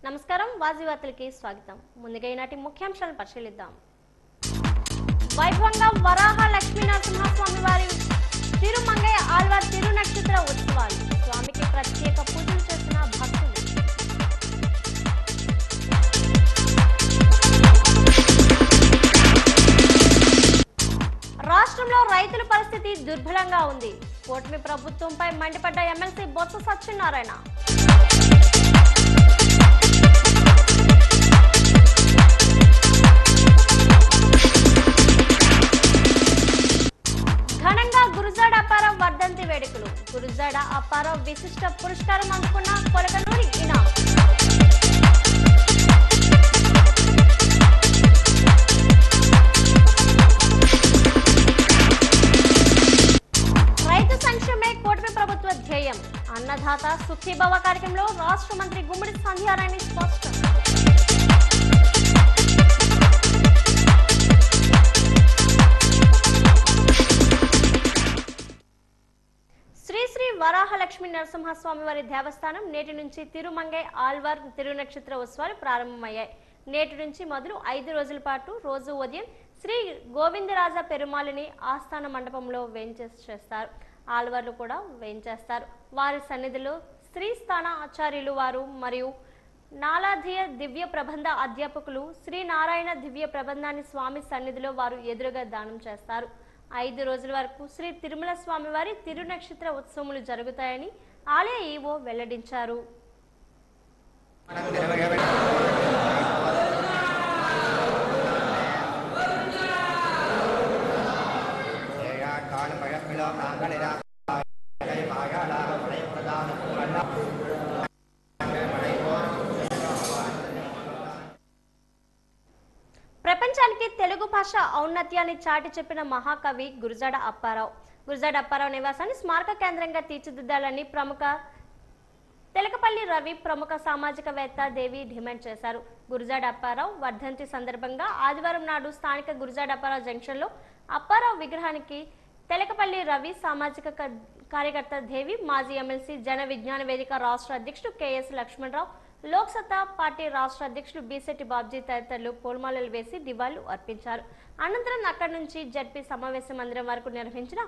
నమస్కారం వాజీ వార్తలకి స్వాగతం. ముందుగా ఈనాటి ముఖ్యాంశాలను పరిశీలిద్దాం. వైభవంగా వరాహ లక్ష్మీ నరసింహస్వామి వారి తిరుమంగై ఆళ్వార్ తిరునక్షత్ర ఉత్సవాలు. స్వామికి ప్రత్యేక పూజలు చేసిన భక్తులు. రాష్ట్రంలో రైతుల పరిస్థితి దుర్బలంగా ఉంది. కూటమి ప్రభుత్వంపై మండిపడ్డ ఎమ్మెల్సీ బొత్స సత్యనారాయణ. ఘనంగా గురుజాడ అప్పారావు వర్ధంతి వేడుకలు. గురుజాడ అప్పారావు విశిష్ట పురస్కారం అందుకున్న కొలకనూరి ఇనా. రైతు సంక్షేమే కూటమి ప్రభుత్వ ధ్యేయం. అన్నదాత సుఖీభవ కార్యక్రమంలో రాష్ట్ర మంత్రి గుమ్మడి సంధ్యారాణి స్పష్టం. శ్రీ వరాహలక్ష్మీ నరసింహస్వామి వారి దేవస్థానం నేటి నుంచి తిరుమంగై ఆళ్వార్ తిరునక్షత్ర ఉత్సవాలు ప్రారంభమయ్యాయి. నేటి నుంచి మొదలు 5 రోజుల పాటు రోజు ఉదయం శ్రీ గోవిందరాజ పెరుమాళిని ఆస్థాన మండపంలో వేంచేస్తారు. ఆళ్వార్లు కూడా వేంచేస్తారు. వారి సన్నిధిలో శ్రీ స్థాన ఆచార్యులు వారు మరియు నాలాధియ దివ్య ప్రబంధ అధ్యాపకులు శ్రీ నారాయణ దివ్య ప్రబంధాన్ని స్వామి సన్నిధిలో వారు ఎదురుగా దానం చేస్తారు. 5 రోజుల వరకు శ్రీ తిరుమల స్వామి వారి తిరునక్షత్ర ఉత్సవములు జరుగుతాయని ఆలయ ఈవో వెల్లడించారు. ప్రపంచానికి తెలుగు భాష ఔన్నత్యాన్ని చాటి చెప్పిన మహాకవి గురజాడ అప్పారావు. గురజాడ అప్పారావు నివాసాన్ని స్మారక కేంద్రంగా తీర్చిదిద్దాలని ప్రముఖ తెలకపల్లి రవి ప్రముఖ సామాజికవేత్త దేవి డిమాండ్ చేశారు. గురజాడ అప్పారావు వర్ధంతి సందర్భంగా ఆదివారం నాడు స్థానిక గురజాడ అప్పారావు జంక్షన్లో అప్పారావు విగ్రహానికి తెలకపల్లి రవి సామాజిక కార్యకర్త దేవి, మాజీ ఎమ్మెల్సీ జన విజ్ఞాన వేదిక రాష్ట్ర అధ్యక్షుడు కెఎస్ లక్ష్మణరావు, లోక్సత్తా పార్టీ రాష్ట్ర అధ్యక్షుడు బీసెట్టి బాబ్జీ తదితరులు పూలమాలలు వేసి నివాళులు అర్పించారు. అనంతరం అక్కడి నుంచి జడ్పీ సమావేశ మందిరం వరకు నిర్వహించిన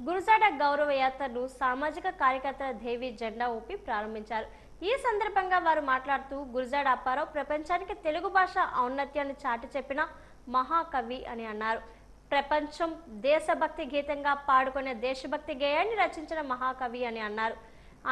గురజాడ గౌరవ యాత్రను సామాజిక కార్యకర్తల దేవి జెండా ఊపి ప్రారంభించారు. ఈ సందర్భంగా వారు మాట్లాడుతూ గురజాడ అప్పారావు ప్రపంచానికి తెలుగు భాష ఔన్నత్యాన్ని చాటి చెప్పిన మహాకవి అని అన్నారు. ప్రపంచం దేశభక్తి గీతంగా పాడుకునే దేశభక్తి గేయాన్ని రచించిన మహాకవి అని అన్నారు.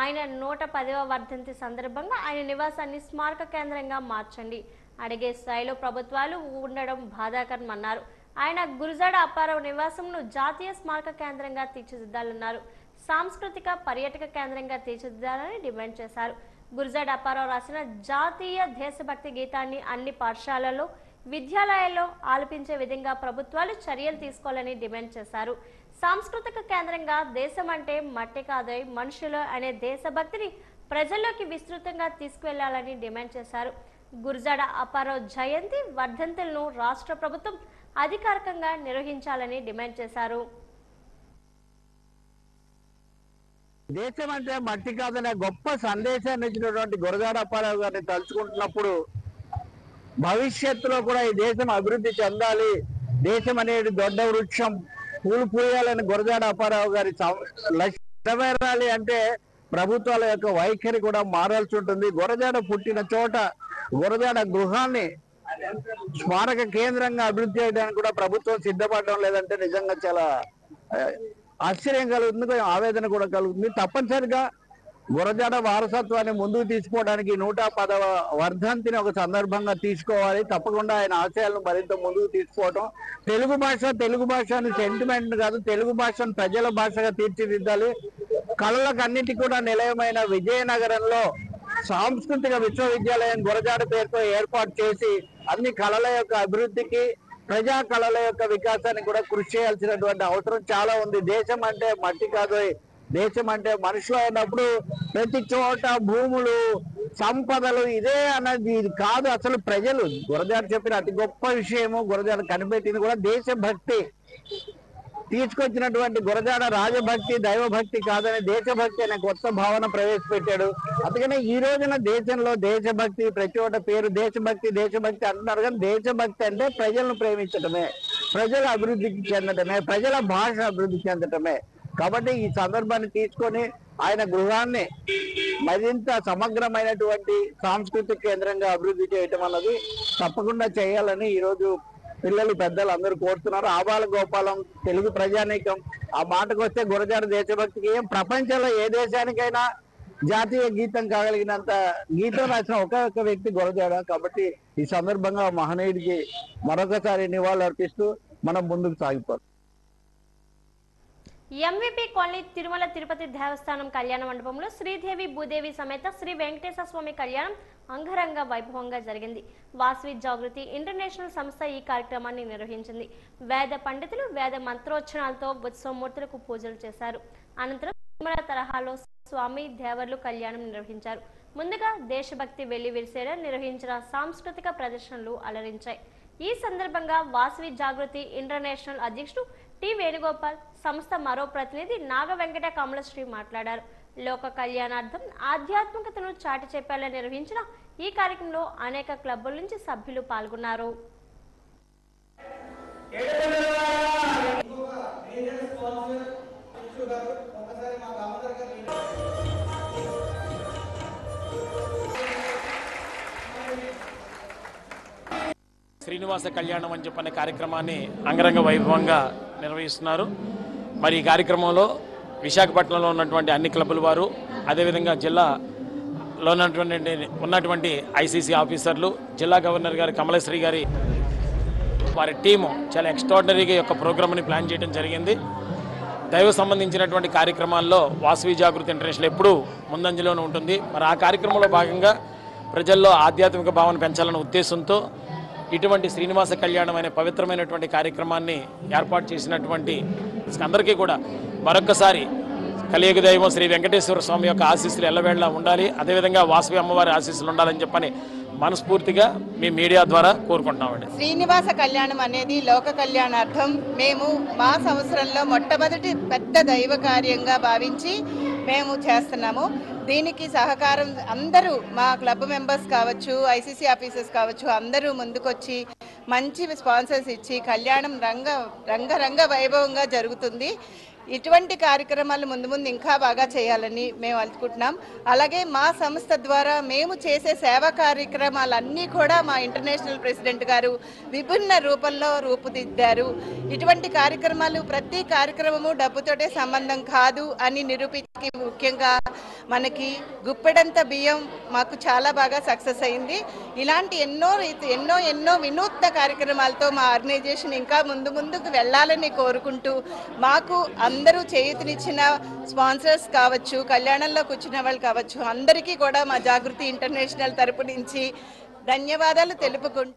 ఆయన 110వ వర్ధంతి సందర్భంగా ఆయన నివాసాన్ని స్మారక కేంద్రంగా మార్చండి, అడిగే స్థాయిలో ప్రభుత్వాలు ఉండడం బాధాకరం అన్నారు. ఆయన గురజాడ అప్పారావు నివాసంను జాతీయ స్మారక కేంద్రంగా తీర్చిదిద్దాలన్నారు. సాంస్కృతిక పర్యాటక కేంద్రంగా తీర్చిదిద్దాలని డిమాండ్ చేశారు. గురజాడ అప్పారావు రాసిన జాతీయ దేశభక్తి గీతాన్ని అన్ని పాఠశాలల్లో విద్యాలయాల్లో ఆలపించే విధంగా ప్రభుత్వాలు చర్యలు తీసుకోవాలని డిమాండ్ చేశారు. సాంస్కృతిక కేంద్రంగా దేశం అంటే మట్టి కాదోయ్ మనుషులు అనే దేశభక్తిని ప్రజల్లోకి విస్తృతంగా తీసుకువెళ్లాలని డిమాండ్ చేశారు. గురజాడ అప్పారావు జయంతి వర్ధంతులను రాష్ట్ర ప్రభుత్వం అధికారికంగా నిర్వహించాలని డిమాండ్ చేశారు. దేశం అంటే మట్టి కాదనే గొప్ప సందేశాన్ని ఇచ్చినటువంటి గురజాడ అప్పారావు గారిని తలుచుకుంటున్నప్పుడు భవిష్యత్తులో కూడా ఈ దేశం అభివృద్ధి చెందాలి, దేశం అనేది దొడ్డ వృక్షం పూలు పూయాలని గురజాడ అప్పారావు గారి నెరవేరాలి అంటే ప్రభుత్వాల యొక్క వైఖరి కూడా మారాల్సి ఉంటుంది. గురజాడ పుట్టిన చోట గురజాడ గృహాన్ని స్మారక కేంద్రంగా అభివృద్ధి చేయడానికి కూడా ప్రభుత్వం సిద్ధపడడం లేదంటే నిజంగా చాలా ఆశ్చర్యం కలుగుతుంది, ఆవేదన కూడా కలుగుతుంది. తప్పనిసరిగా గురజాడ వారసత్వాన్ని ముందుకు తీసుకోవడానికి 110వ వర్ధంతిని ఒక సందర్భంగా తీసుకోవాలి. తప్పకుండా ఆయన ఆశయాలను మరింత ముందుకు తీసుకోవటం, తెలుగు భాష అని సెంటిమెంట్ కాదు, తెలుగు భాషను ప్రజల భాషగా తీర్చిదిద్దాలి. కళలకు అన్నిటి కూడా నిలయమైన విజయనగరంలో సాంస్కృతిక విశ్వవిద్యాలయం గురజాడ పేరుతో ఏర్పాటు చేసి అన్ని కళల యొక్క అభివృద్ధికి, ప్రజా కళల యొక్క వికాసానికి కూడా కృషి చేయాల్సినటువంటి అవసరం చాలా ఉంది. దేశం అంటే మట్టి కాదు, దేశం అంటే మనుషులు అయినప్పుడు ప్రతి చోట భూములు, సంపదలు ఇదే అన్నది ఇది కాదు. అసలు ప్రజలు గురజాడ చెప్పిన అతి గొప్ప విషయము, గురజాడ కనిపెట్టింది కూడా దేశభక్తి. తీసుకొచ్చినటువంటి గురజాడ రాజభక్తి దైవభక్తి కాదని దేశభక్తి అనే కొత్త భావన ప్రవేశపెట్టాడు. అందుకనే ఈ రోజున దేశంలో దేశభక్తి ప్రతి చోట పేరు దేశభక్తి దేశభక్తి అంటున్నారు, కానీ దేశభక్తి అంటే ప్రజలను ప్రేమించటమే, ప్రజల అభివృద్ధికి చెందటమే, ప్రజల భాష అభివృద్ధి చెందటమే. కాబట్టి ఈ సందర్భాన్ని తీసుకొని ఆయన గృహాన్ని మరింత సమగ్రమైనటువంటి సాంస్కృతిక కేంద్రంగా అభివృద్ధి చేయటం అన్నది తప్పకుండా చేయాలని ఈరోజు పిల్లలు పెద్దలు అందరూ కోరుతున్నారు. ఆబాల గోపాలం తెలుగు ప్రజానీకం ఆ మాటకు వస్తే గురజాడ దేశభక్తికి ఏం ప్రపంచంలో ఏ దేశానికైనా జాతీయ గీతం కాగలిగినంత గీతం రాసిన ఒక్క వ్యక్తి గురజాడ. కాబట్టి ఈ సందర్భంగా మహనీయుడికి మరొకసారి నివాళులు అర్పిస్తూ మనం ముందుకు సాగిపోతాం. ఎంవిపి కాలనీ తిరుమల తిరుపతి దేవస్థానం కళ్యాణ మండపంలో శ్రీదేవి భూదేవి సమేత శ్రీ వెంకటేశ్వర స్వామి కళ్యాణం అంగరంగ వైభవంగా జరిగింది. వాసవి జాగృతి ఇంటర్నేషనల్ సంస్థ ఈ కార్యక్రమాన్ని నిర్వహించింది. వేద పండితులు వేద మంత్రోచ్చరణలతో ఉత్సవమూర్తులకు పూజలు చేశారు. అనంతరం తిరుమల తరహాలో స్వామి దేవర్లు కళ్యాణం నిర్వహించారు. ముందుగా దేశభక్తి వెళ్లి విరిసేలా నిర్వహించిన సాంస్కృతిక ప్రదర్శనలు అలరించాయి. ఈ సందర్భంగా వాసవి జాగృతి ఇంటర్నేషనల్ అధ్యక్షుడు టి వేణుగోపాల్, సంస్థ మరో ప్రతినిధి నాగ వెంకట కమలశ్రీ మాట్లాడారు. లోక కళ్యాణార్థం ఆధ్యాత్మికతను చాటి చెప్పేలా నిర్వహించిన ఈ కార్యక్రమంలో అనేక క్లబ్బుల నుంచి సభ్యులు పాల్గొన్నారు. శ్రీనివాస కళ్యాణం అని చెప్పనే కార్యక్రమాన్ని అంగరంగ వైభవంగా నిర్వహిస్తున్నారు. మరి ఈ కార్యక్రమంలో విశాఖపట్నంలో ఉన్నటువంటి అన్ని క్లబ్బుల వారు, అదేవిధంగా జిల్లాలో ఉన్నటువంటి ఐసీసీ ఆఫీసర్లు, జిల్లా గవర్నర్ గారి కమలశ్రీ గారి వారి టీము చాలా ఎక్స్ట్రాడినరీగా యొక్క ప్రోగ్రామ్ని ప్లాన్ చేయడం జరిగింది. దైవ సంబంధించినటువంటి కార్యక్రమాల్లో వాసవి జాగృతి ఇంటర్నేషనల్ ఎప్పుడూ ముందంజలోనే ఉంటుంది. మరి ఆ కార్యక్రమంలో భాగంగా ప్రజల్లో ఆధ్యాత్మిక భావన పెంచాలనే ఉద్దేశంతో ఇటువంటి శ్రీనివాస కళ్యాణం అనే పవిత్రమైనటువంటి కార్యక్రమాన్ని ఏర్పాటు చేసినటువంటి అందరికీ కూడా మరొక్కసారి కలియుగ దైవం శ్రీ వెంకటేశ్వర స్వామి యొక్క ఆశీస్సులు ఎల్లవేళలా ఉండాలి, అదేవిధంగా వాసవి అమ్మవారి ఆశీస్సులు ఉండాలని చెప్పని మనస్ఫూర్తిగా మీ మీడియా ద్వారా కోరుకుంటున్నామండి. శ్రీనివాస కళ్యాణం అనేది లోక కళ్యాణార్థం మేము మా సంవత్సరంలో మొట్టమొదటి పెద్ద దైవ కార్యంగా భావించి మేము చేస్తున్నాము. దీనికి సహకారం అందరూ మా క్లబ్ మెంబర్స్ కావచ్చు, ఐసీసీ ఆఫీసర్స్ కావచ్చు, అందరూ ముందుకొచ్చి మంచి స్పాన్సర్స్ ఇచ్చి కళ్యాణం రంగ వైభవంగా జరుగుతుంది. ఇటువంటి కార్యక్రమాలు ముందు ముందు ఇంకా బాగా చేయాలని మేము అనుకుంటున్నాం. అలాగే మా సంస్థ ద్వారా మేము చేసే సేవా కార్యక్రమాలన్నీ కూడా మా ఇంటర్నేషనల్ ప్రెసిడెంట్ గారు విభిన్న రూపంలో రూపుదిద్దారు. ఇటువంటి కార్యక్రమాలు ప్రతి కార్యక్రమము డబ్బుతోటే సంబంధం కాదు అని నిరూపించి ముఖ్యంగా మనకి గుప్పెడంత బియ్యం మాకు చాలా బాగా సక్సెస్ అయింది. ఇలాంటి ఎన్నో వినూత్న కార్యక్రమాలతో మా ఆర్గనైజేషన్ ఇంకా ముందుకు వెళ్ళాలని కోరుకుంటూ మాకు అందరూ చేయూతనిచ్చిన స్పాన్సర్స్ కావచ్చు, కళ్యాణంలో కూర్చున్న వాళ్ళు కావచ్చు, అందరికీ కూడా మా జాగృతి ఇంటర్నేషనల్ తరపు నుంచి ధన్యవాదాలు తెలుపుకుంటూ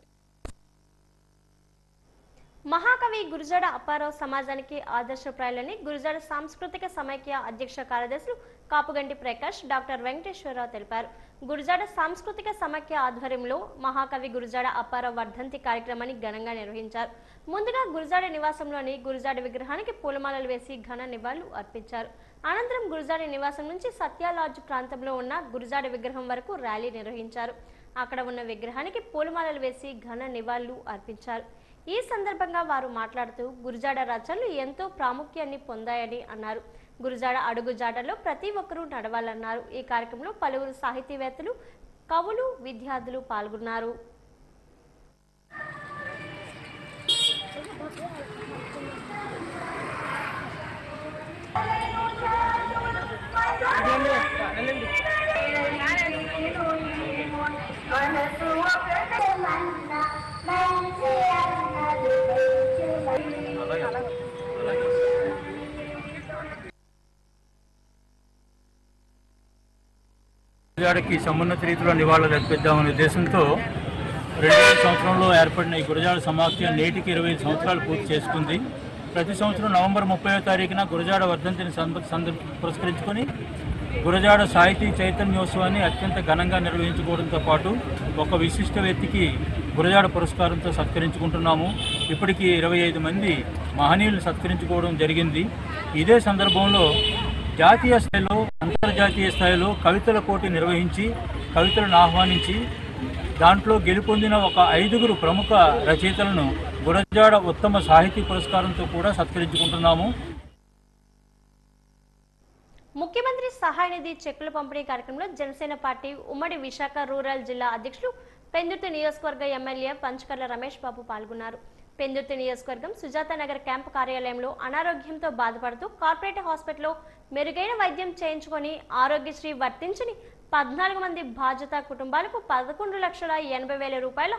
మహాకవి గురజాడ అప్పారావు సమాజానికి ఆదర్శప్రాయాలని గురజాడ సాంస్కృతిక సమైక్య అధ్యక్ష కార్యదర్శులు కాపుగంటి ప్రకాష్, డాక్టర్ వెంకటేశ్వరరావు తెలిపారు. గురజాడ సాంస్కృతిక సమైక్య ఆధ్వర్యంలో మహాకవి గురజాడ అప్పారావు వర్ధంతి కార్యక్రమాన్ని ఘనంగా నిర్వహించారు. ముందుగా గురజాడ నివాసంలోని గురజాడ విగ్రహానికి పూలమాలలు వేసి ఘన నివాళులు అర్పించారు. అనంతరం గురజాడ నివాసం నుంచి సత్యాలాడ్జ్ ప్రాంతంలో ఉన్న గురజాడ విగ్రహం వరకు ర్యాలీ నిర్వహించారు. అక్కడ ఉన్న విగ్రహానికి పూలమాలలు వేసి ఘన నివాళులు అర్పించారు. ఈ సందర్భంగా వారు మాట్లాడుతూ గురజాడ రచనలు ఎంతో ప్రాముఖ్యాన్ని పొందాయని అన్నారు. గురజాడ అడుగుజాడలో ప్రతి ఒక్కరూ నడవాలన్నారు. ఈ కార్యక్రమంలో పలువురు సాహితీవేత్తలు, కవులు, విద్యార్థులు పాల్గొన్నారు. గురజాడకి సమున్నత రీతిలో నివాళులు అర్పిద్దామనే ఉద్దేశంతో 2000 సంవత్సరంలో ఏర్పడిన ఈ గురజాడ సమాఖ్య నేటికి 25 సంవత్సరాలు పూర్తి చేసుకుంది. ప్రతి సంవత్సరం నవంబర్ 30వ తారీఖున గురజాడ వర్ధంతిని పురస్కరించుకొని గురజాడ సాహితీ చైతన్యోత్సవాన్ని అత్యంత ఘనంగా నిర్వహించుకోవడంతో పాటు ఒక విశిష్ట వ్యక్తికి గురజాడ పురస్కారంతో సత్కరించుకుంటున్నాము. ఇప్పటికీ 25 మంది మహనీయులను సత్కరించుకోవడం జరిగింది. ఇదే సందర్భంలో జాతీయ స్థాయిలో అంతర్జాతీయ స్థాయిలో కవితల పోటీ నిర్వహించి కవితలను ఆహ్వానించి దాంట్లో గెలుపొందిన ఒక 5 ప్రముఖ రచయితలను గురజాడ ఉత్తమ సాహితీ పురస్కారంతో కూడా సత్కరించుకుంటున్నాము. ముఖ్యమంత్రి సహాయ నిధి చెక్కుల పంపిణీ కార్యక్రమంలో జనసేన పార్టీ ఉమ్మడి విశాఖ రూరల్ జిల్లా అధ్యక్షులు పెందుర్తి నియోజకవర్గ ఎమ్మెల్యే పంచకర్ల రమేష్ బాబు పాల్గొన్నారు. పెందుర్తి నియోజకవర్గం సుజాత నగర్ క్యాంపు కార్యాలయంలో అనారోగ్యంతో బాధపడుతూ కార్పొరేట్ హాస్పిటల్లో మెరుగైన వైద్యం చేయించుకొని ఆరోగ్యశ్రీ వర్తించని 14 మంది బాధ్యత కుటుంబాలకు 11,80,000 రూపాయల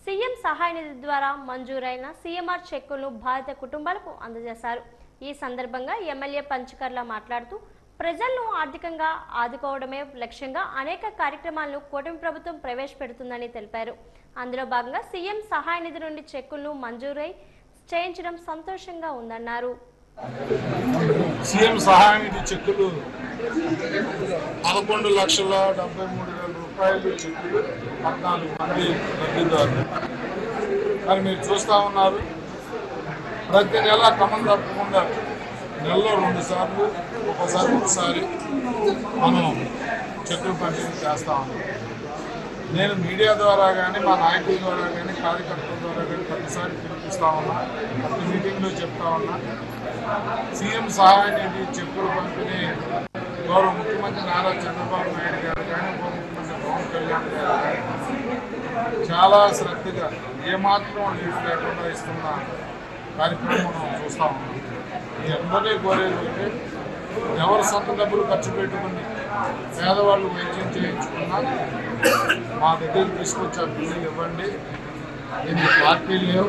సీఎం సహాయ నిధి ద్వారా మంజూరైన సీఎంఆర్ చెక్కులను బాధిత కుటుంబాలకు అందజేశారు. ఈ సందర్భంగా ఎమ్మెల్యే పంచకర్ల మాట్లాడుతూ ప్రజలను ఆర్థికంగా ఆదుకోవడమే లక్ష్యంగా అనేక కార్యక్రమాలను కూటమి ప్రభుత్వం ప్రవేశపెడుతుందని తెలిపారు. అందులో భాగంగా సీఎం సహాయ నిధి నుండి చెక్కులను మంజూరై చేయించడం సంతోషంగా ఉందన్నారు. సీఎం సహాయ నిధి చెక్కులు 11,73,000 రూపాయలు చెక్కులు 14 మంది లబ్ధిదారులు అని మీరు చూస్తూ ఉన్నారు. ప్రతి నెల క్రమం తప్పకుండా నెలలో 2 సార్లు ఒకసారి మనం చెక్కులు పంపిణీ చేస్తూ ఉన్నాం. నేను మీడియా ద్వారా కానీ మా నాయకుల ద్వారా కానీ కార్యకర్తల ద్వారా కానీ ప్రతిసారి పిలిపిస్తూ ఉన్నా, ప్రతి మీటింగ్లో చెప్తా ఉన్నా. సీఎం సహాయ నిధి చెక్కులు పంపిణీ గౌరవ ముఖ్యమంత్రి నారా చంద్రబాబు నాయుడు గారు కానీ ఉప ముఖ్యమంత్రి పవన్ కళ్యాణ్ గారు కానీ చాలా శ్రద్ధగా ఏమాత్రం లీడ్ లేకుండా ఇస్తున్న కార్యక్రమం మనం చూస్తూ ఉన్నాం. ఈ అందరినీ కోరేది అంటే ఎవరు సొంత డబ్బులు ఖర్చు పెట్టుకుని పేదవాళ్ళు వైద్యం చేయించుకున్నా మా దగ్గరికి తీసుకొచ్చి ఆ బిల్లులు ఇవ్వండి. దీనికి పార్టీలు లేవు,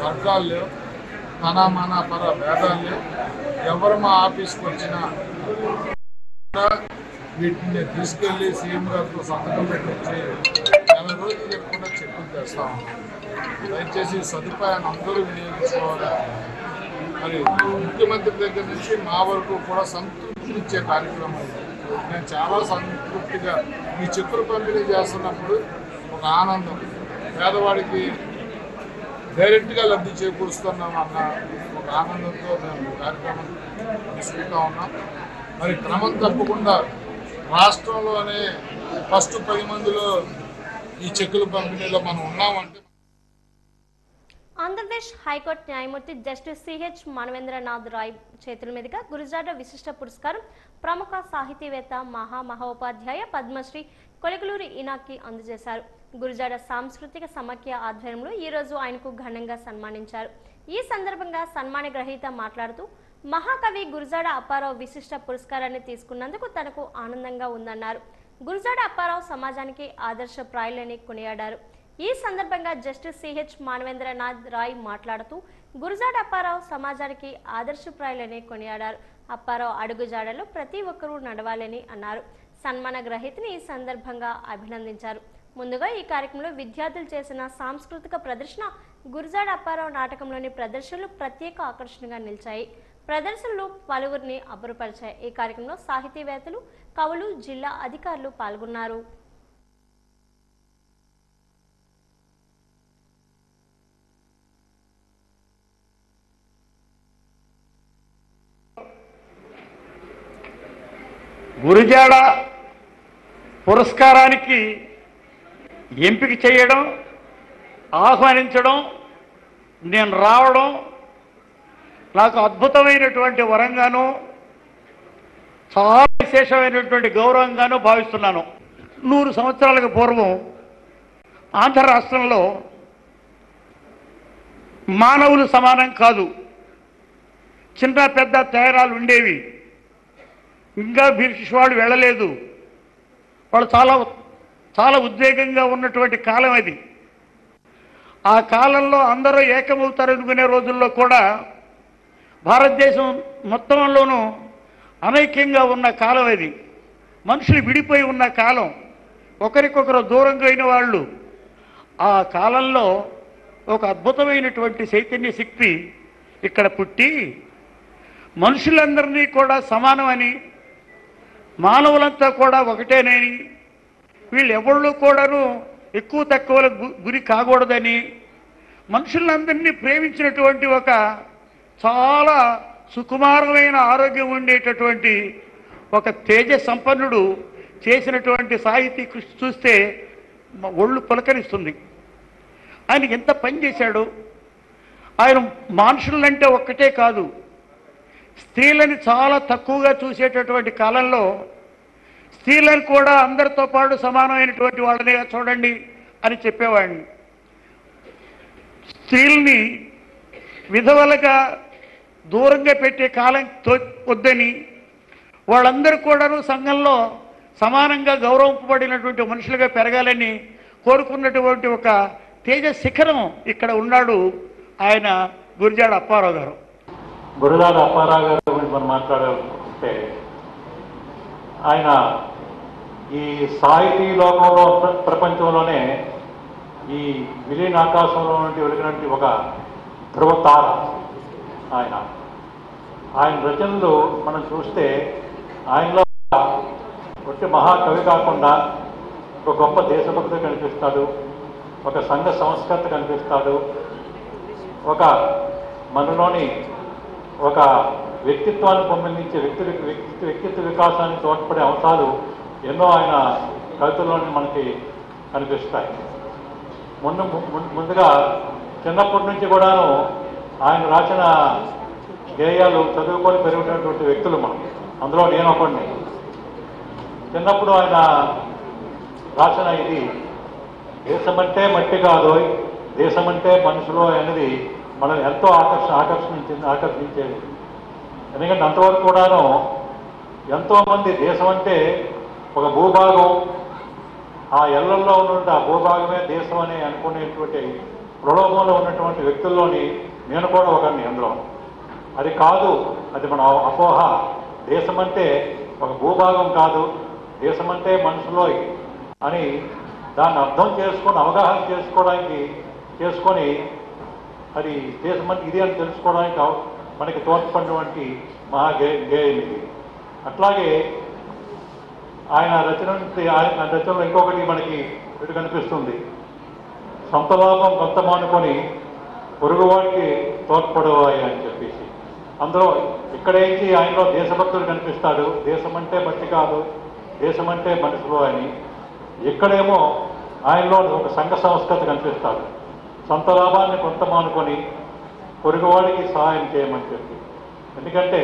వర్గాలు లేవు, మన పర భేదాలు లేవు. ఎవరు మా ఆఫీస్కి వచ్చినా వీటిని తీసుకెళ్ళి సీఎం గారితో సంతకం పెట్టించి 40 రోజులు చెప్పకుండా చెక్కులు తెస్తా ఉన్నాం. దయచేసి సదుపాయాన్ని అందరూ వినియోగించుకోవాలి. మరి ముఖ్యమంత్రి దగ్గర నుంచి మా వరకు కూడా సంతృప్తినిచ్చే కార్యక్రమం. నేను చాలా సంతృప్తిగా ఈ చెక్కులు పంపిణీ చేస్తున్నప్పుడు ఒక ఆనందం, పేదవాడికి డైరెక్ట్గా లబ్ధి చేకూరుస్తున్నాం అన్న ఒక ఆనందంతో మేము కార్యక్రమం తీసుకుంటా ఉన్నాం. మరి క్రమం తప్పకుండా రాష్ట్రంలోనే ఫస్ట్ 10 మందిలో ఈ చెక్కుల పంపిణీలో మనం ఉన్నామంటే. ఆంధ్రప్రదేశ్ హైకోర్టు న్యాయమూర్తి జస్టిస్ సిహెచ్ మానవేంద్రనాథ్ రాయ్ చేతుల మీదుగా గురజాడ విశిష్ట పురస్కారం ప్రముఖ సాహితీవేత్త మహోపాధ్యాయ పద్మశ్రీ కొలికలూరి ఇనాక్కి అందజేశారు. గురజాడ సాంస్కృతిక సమాఖ్య ఆధ్వర్యంలో ఈ రోజు ఆయనకు ఘనంగా సన్మానించారు. ఈ సందర్భంగా సన్మాన గ్రహీత మాట్లాడుతూ మహాకవి గురజాడ అప్పారావు విశిష్ట పురస్కారాన్ని తీసుకున్నందుకు తనకు ఆనందంగా ఉందన్నారు. గురజాడ అప్పారావు సమాజానికి ఆదర్శప్రాయులని కొనియాడారు. ఈ సందర్భంగా జస్టిస్ సిహెచ్ మానవేంద్రనాథ్ రాయ్ మాట్లాడుతూ గురజాడ అప్పారావు సమాజానికి ఆదర్శప్రాయులని కొనియాడారు. అప్పారావు అడుగుజాడలో ప్రతి ఒక్కరూ నడవాలని అన్నారు. సన్మాన గ్రహీతని ఈ సందర్భంగా అభినందించారు. ముందుగా ఈ కార్యక్రమంలో విద్యార్థులు చేసిన సాంస్కృతిక ప్రదర్శన గురజాడ అప్పారావు నాటకంలోని ప్రదర్శనలు ప్రత్యేక ఆకర్షణగా నిలిచాయి. ప్రదర్శనలు పలువురిని అబ్బురపరిచాయి. ఈ కార్యక్రమంలో సాహితీవేత్తలు, కవులు, జిల్లా అధికారులు పాల్గొన్నారు. గురజాడ పురస్కారానికి ఎంపిక చేయడం, ఆహ్వానించడం, నేను రావడం నాకు అద్భుతమైనటువంటి వరంగాను, చాలా విశేషమైనటువంటి గౌరవంగాను భావిస్తున్నాను. 100 సంవత్సరాలకు పూర్వం ఆంధ్ర రాష్ట్రంలో మానవులు సమానం కాదు, చిన్న పెద్ద తేడాలు ఉండేవి. ఇంకా బ్రిటిష్ వాళ్ళు వెళ్ళలేదు. వాళ్ళు చాలా ఉద్వేగంగా ఉన్నటువంటి కాలం అది. ఆ కాలంలో అందరూ ఏకమవుతారనుకునే రోజుల్లో కూడా భారతదేశం మొత్తంలోనూ అనైక్యంగా ఉన్న కాలం అది. మనుషులు విడిపోయి ఉన్న కాలం, ఒకరికొకరు దూరంగా అయిన వాళ్ళు. ఆ కాలంలో ఒక అద్భుతమైనటువంటి చైతన్య శక్తి ఇక్కడ పుట్టి మనుషులందరినీ కూడా సమానమని, మానవులంతా కూడా ఒకటేనని, వీళ్ళు ఎవళ్ళు కూడాను ఎక్కువ తక్కువలకు గురి కాకూడదని, మనుషులందరినీ ప్రేమించినటువంటి ఒక చాలా సుకుమారమైన ఆరోగ్యం ఉండేటటువంటి ఒక తేజ సంపన్నుడు చేసినటువంటి సాహితీ కృషి చూస్తే ఒళ్ళు పులకరిస్తుంది. ఆయనకి ఎంత పని చేశాడు. ఆయన మనుషులంటే ఒక్కటే కాదు, స్త్రీలని చాలా తక్కువగా చూసేటటువంటి కాలంలో స్త్రీలను కూడా అందరితో పాటు సమానమైనటువంటి వాళ్ళనే చూడండి అని చెప్పేవాడిని. స్త్రీల్ని విధవలుగా దూరంగా పెట్టే కాలం వద్దని, వాళ్ళందరూ కూడాను సంఘంలో సమానంగా గౌరవింపబడినటువంటి మనుషులుగా పెరగాలని కోరుకున్నటువంటి ఒక తేజ శిఖరం ఇక్కడ ఉన్నాడు ఆయన గురజాడ అప్పారావు గారు. గురజాడ అప్పారావు గారి గురించి మనం మాట్లాడాలంటే ఆయన ఈ సాహితీ లోకంలో ప్రపంచంలోనే ఈ విలీన ఆకాశంలో నుండి వెలిగినటువంటి ఒక ధ్రువతార ఆయన రచనలు మనం చూస్తే ఆయనలో ఒట్టి మహాకవి కాకుండా ఒక గొప్ప దేశభక్తి కనిపిస్తాడు, ఒక సంఘ సంస్కర్త కనిపిస్తాడు, ఒక మనలోని ఒక వ్యక్తిత్వాన్ని పొందించే వ్యక్తిత్వ వికాసానికి తోడ్పడే అంశాలు ఎన్నో ఆయన కవితల్లోని మనకి కనిపిస్తాయి. ముందుగా చిన్నప్పటి నుంచి కూడాను ఆయన రాసిన గేయాలు చదువుకొని పెరిగినటువంటి వ్యక్తులు మనం, అందులో నేను ఒకడిని. చిన్నప్పుడు ఆయన రాసిన ఇది దేశమంటే మట్టి కాదు, దేశమంటే మనుషులు అనేది మనం ఎంతో ఆకర్షించేది. ఎందుకంటే అంతవరకు కూడాను ఎంతోమంది దేశం అంటే ఒక భూభాగం, ఆ ఎల్లల్లో ఉన్నటువంటి ఆ భూభాగమే దేశం అని అనుకునేటువంటి ప్రలోభంలో ఉన్నటువంటి వ్యక్తుల్లోని నేను కూడా ఒకరిని. అందులో అది కాదు, అది మన అపోహ. దేశం అంటే ఒక భూభాగం కాదు, దేశం అంటే మనుషులో అని దాన్ని అర్థం చేసుకొని అవగాహన చేసుకొని అది దేశం అంటే ఇది అని తెలుసుకోవడానికి మనకి తోడ్పడినటువంటి గేయం ఇది. అట్లాగే ఆయన రచనలో ఇంకొకటి మనకి ఇటు కనిపిస్తుంది, సొంత లాభం కొంత మానుకొని పొరుగువాడికి తోడ్పడవాయి అని చెప్పేసి. అందులో ఇక్కడేంచి ఆయనలో దేశభక్తులు కనిపిస్తాడు, దేశం అంటే మట్టి కాదు, దేశం అంటే మనుషులు అని. ఇక్కడేమో ఆయనలో ఒక సంఘ సంస్కృత కనిపిస్తాడు, సొంత లాభాన్ని కొంత మానుకొని పొరుగువాడికి సహాయం చేయమని చెప్పి. ఎందుకంటే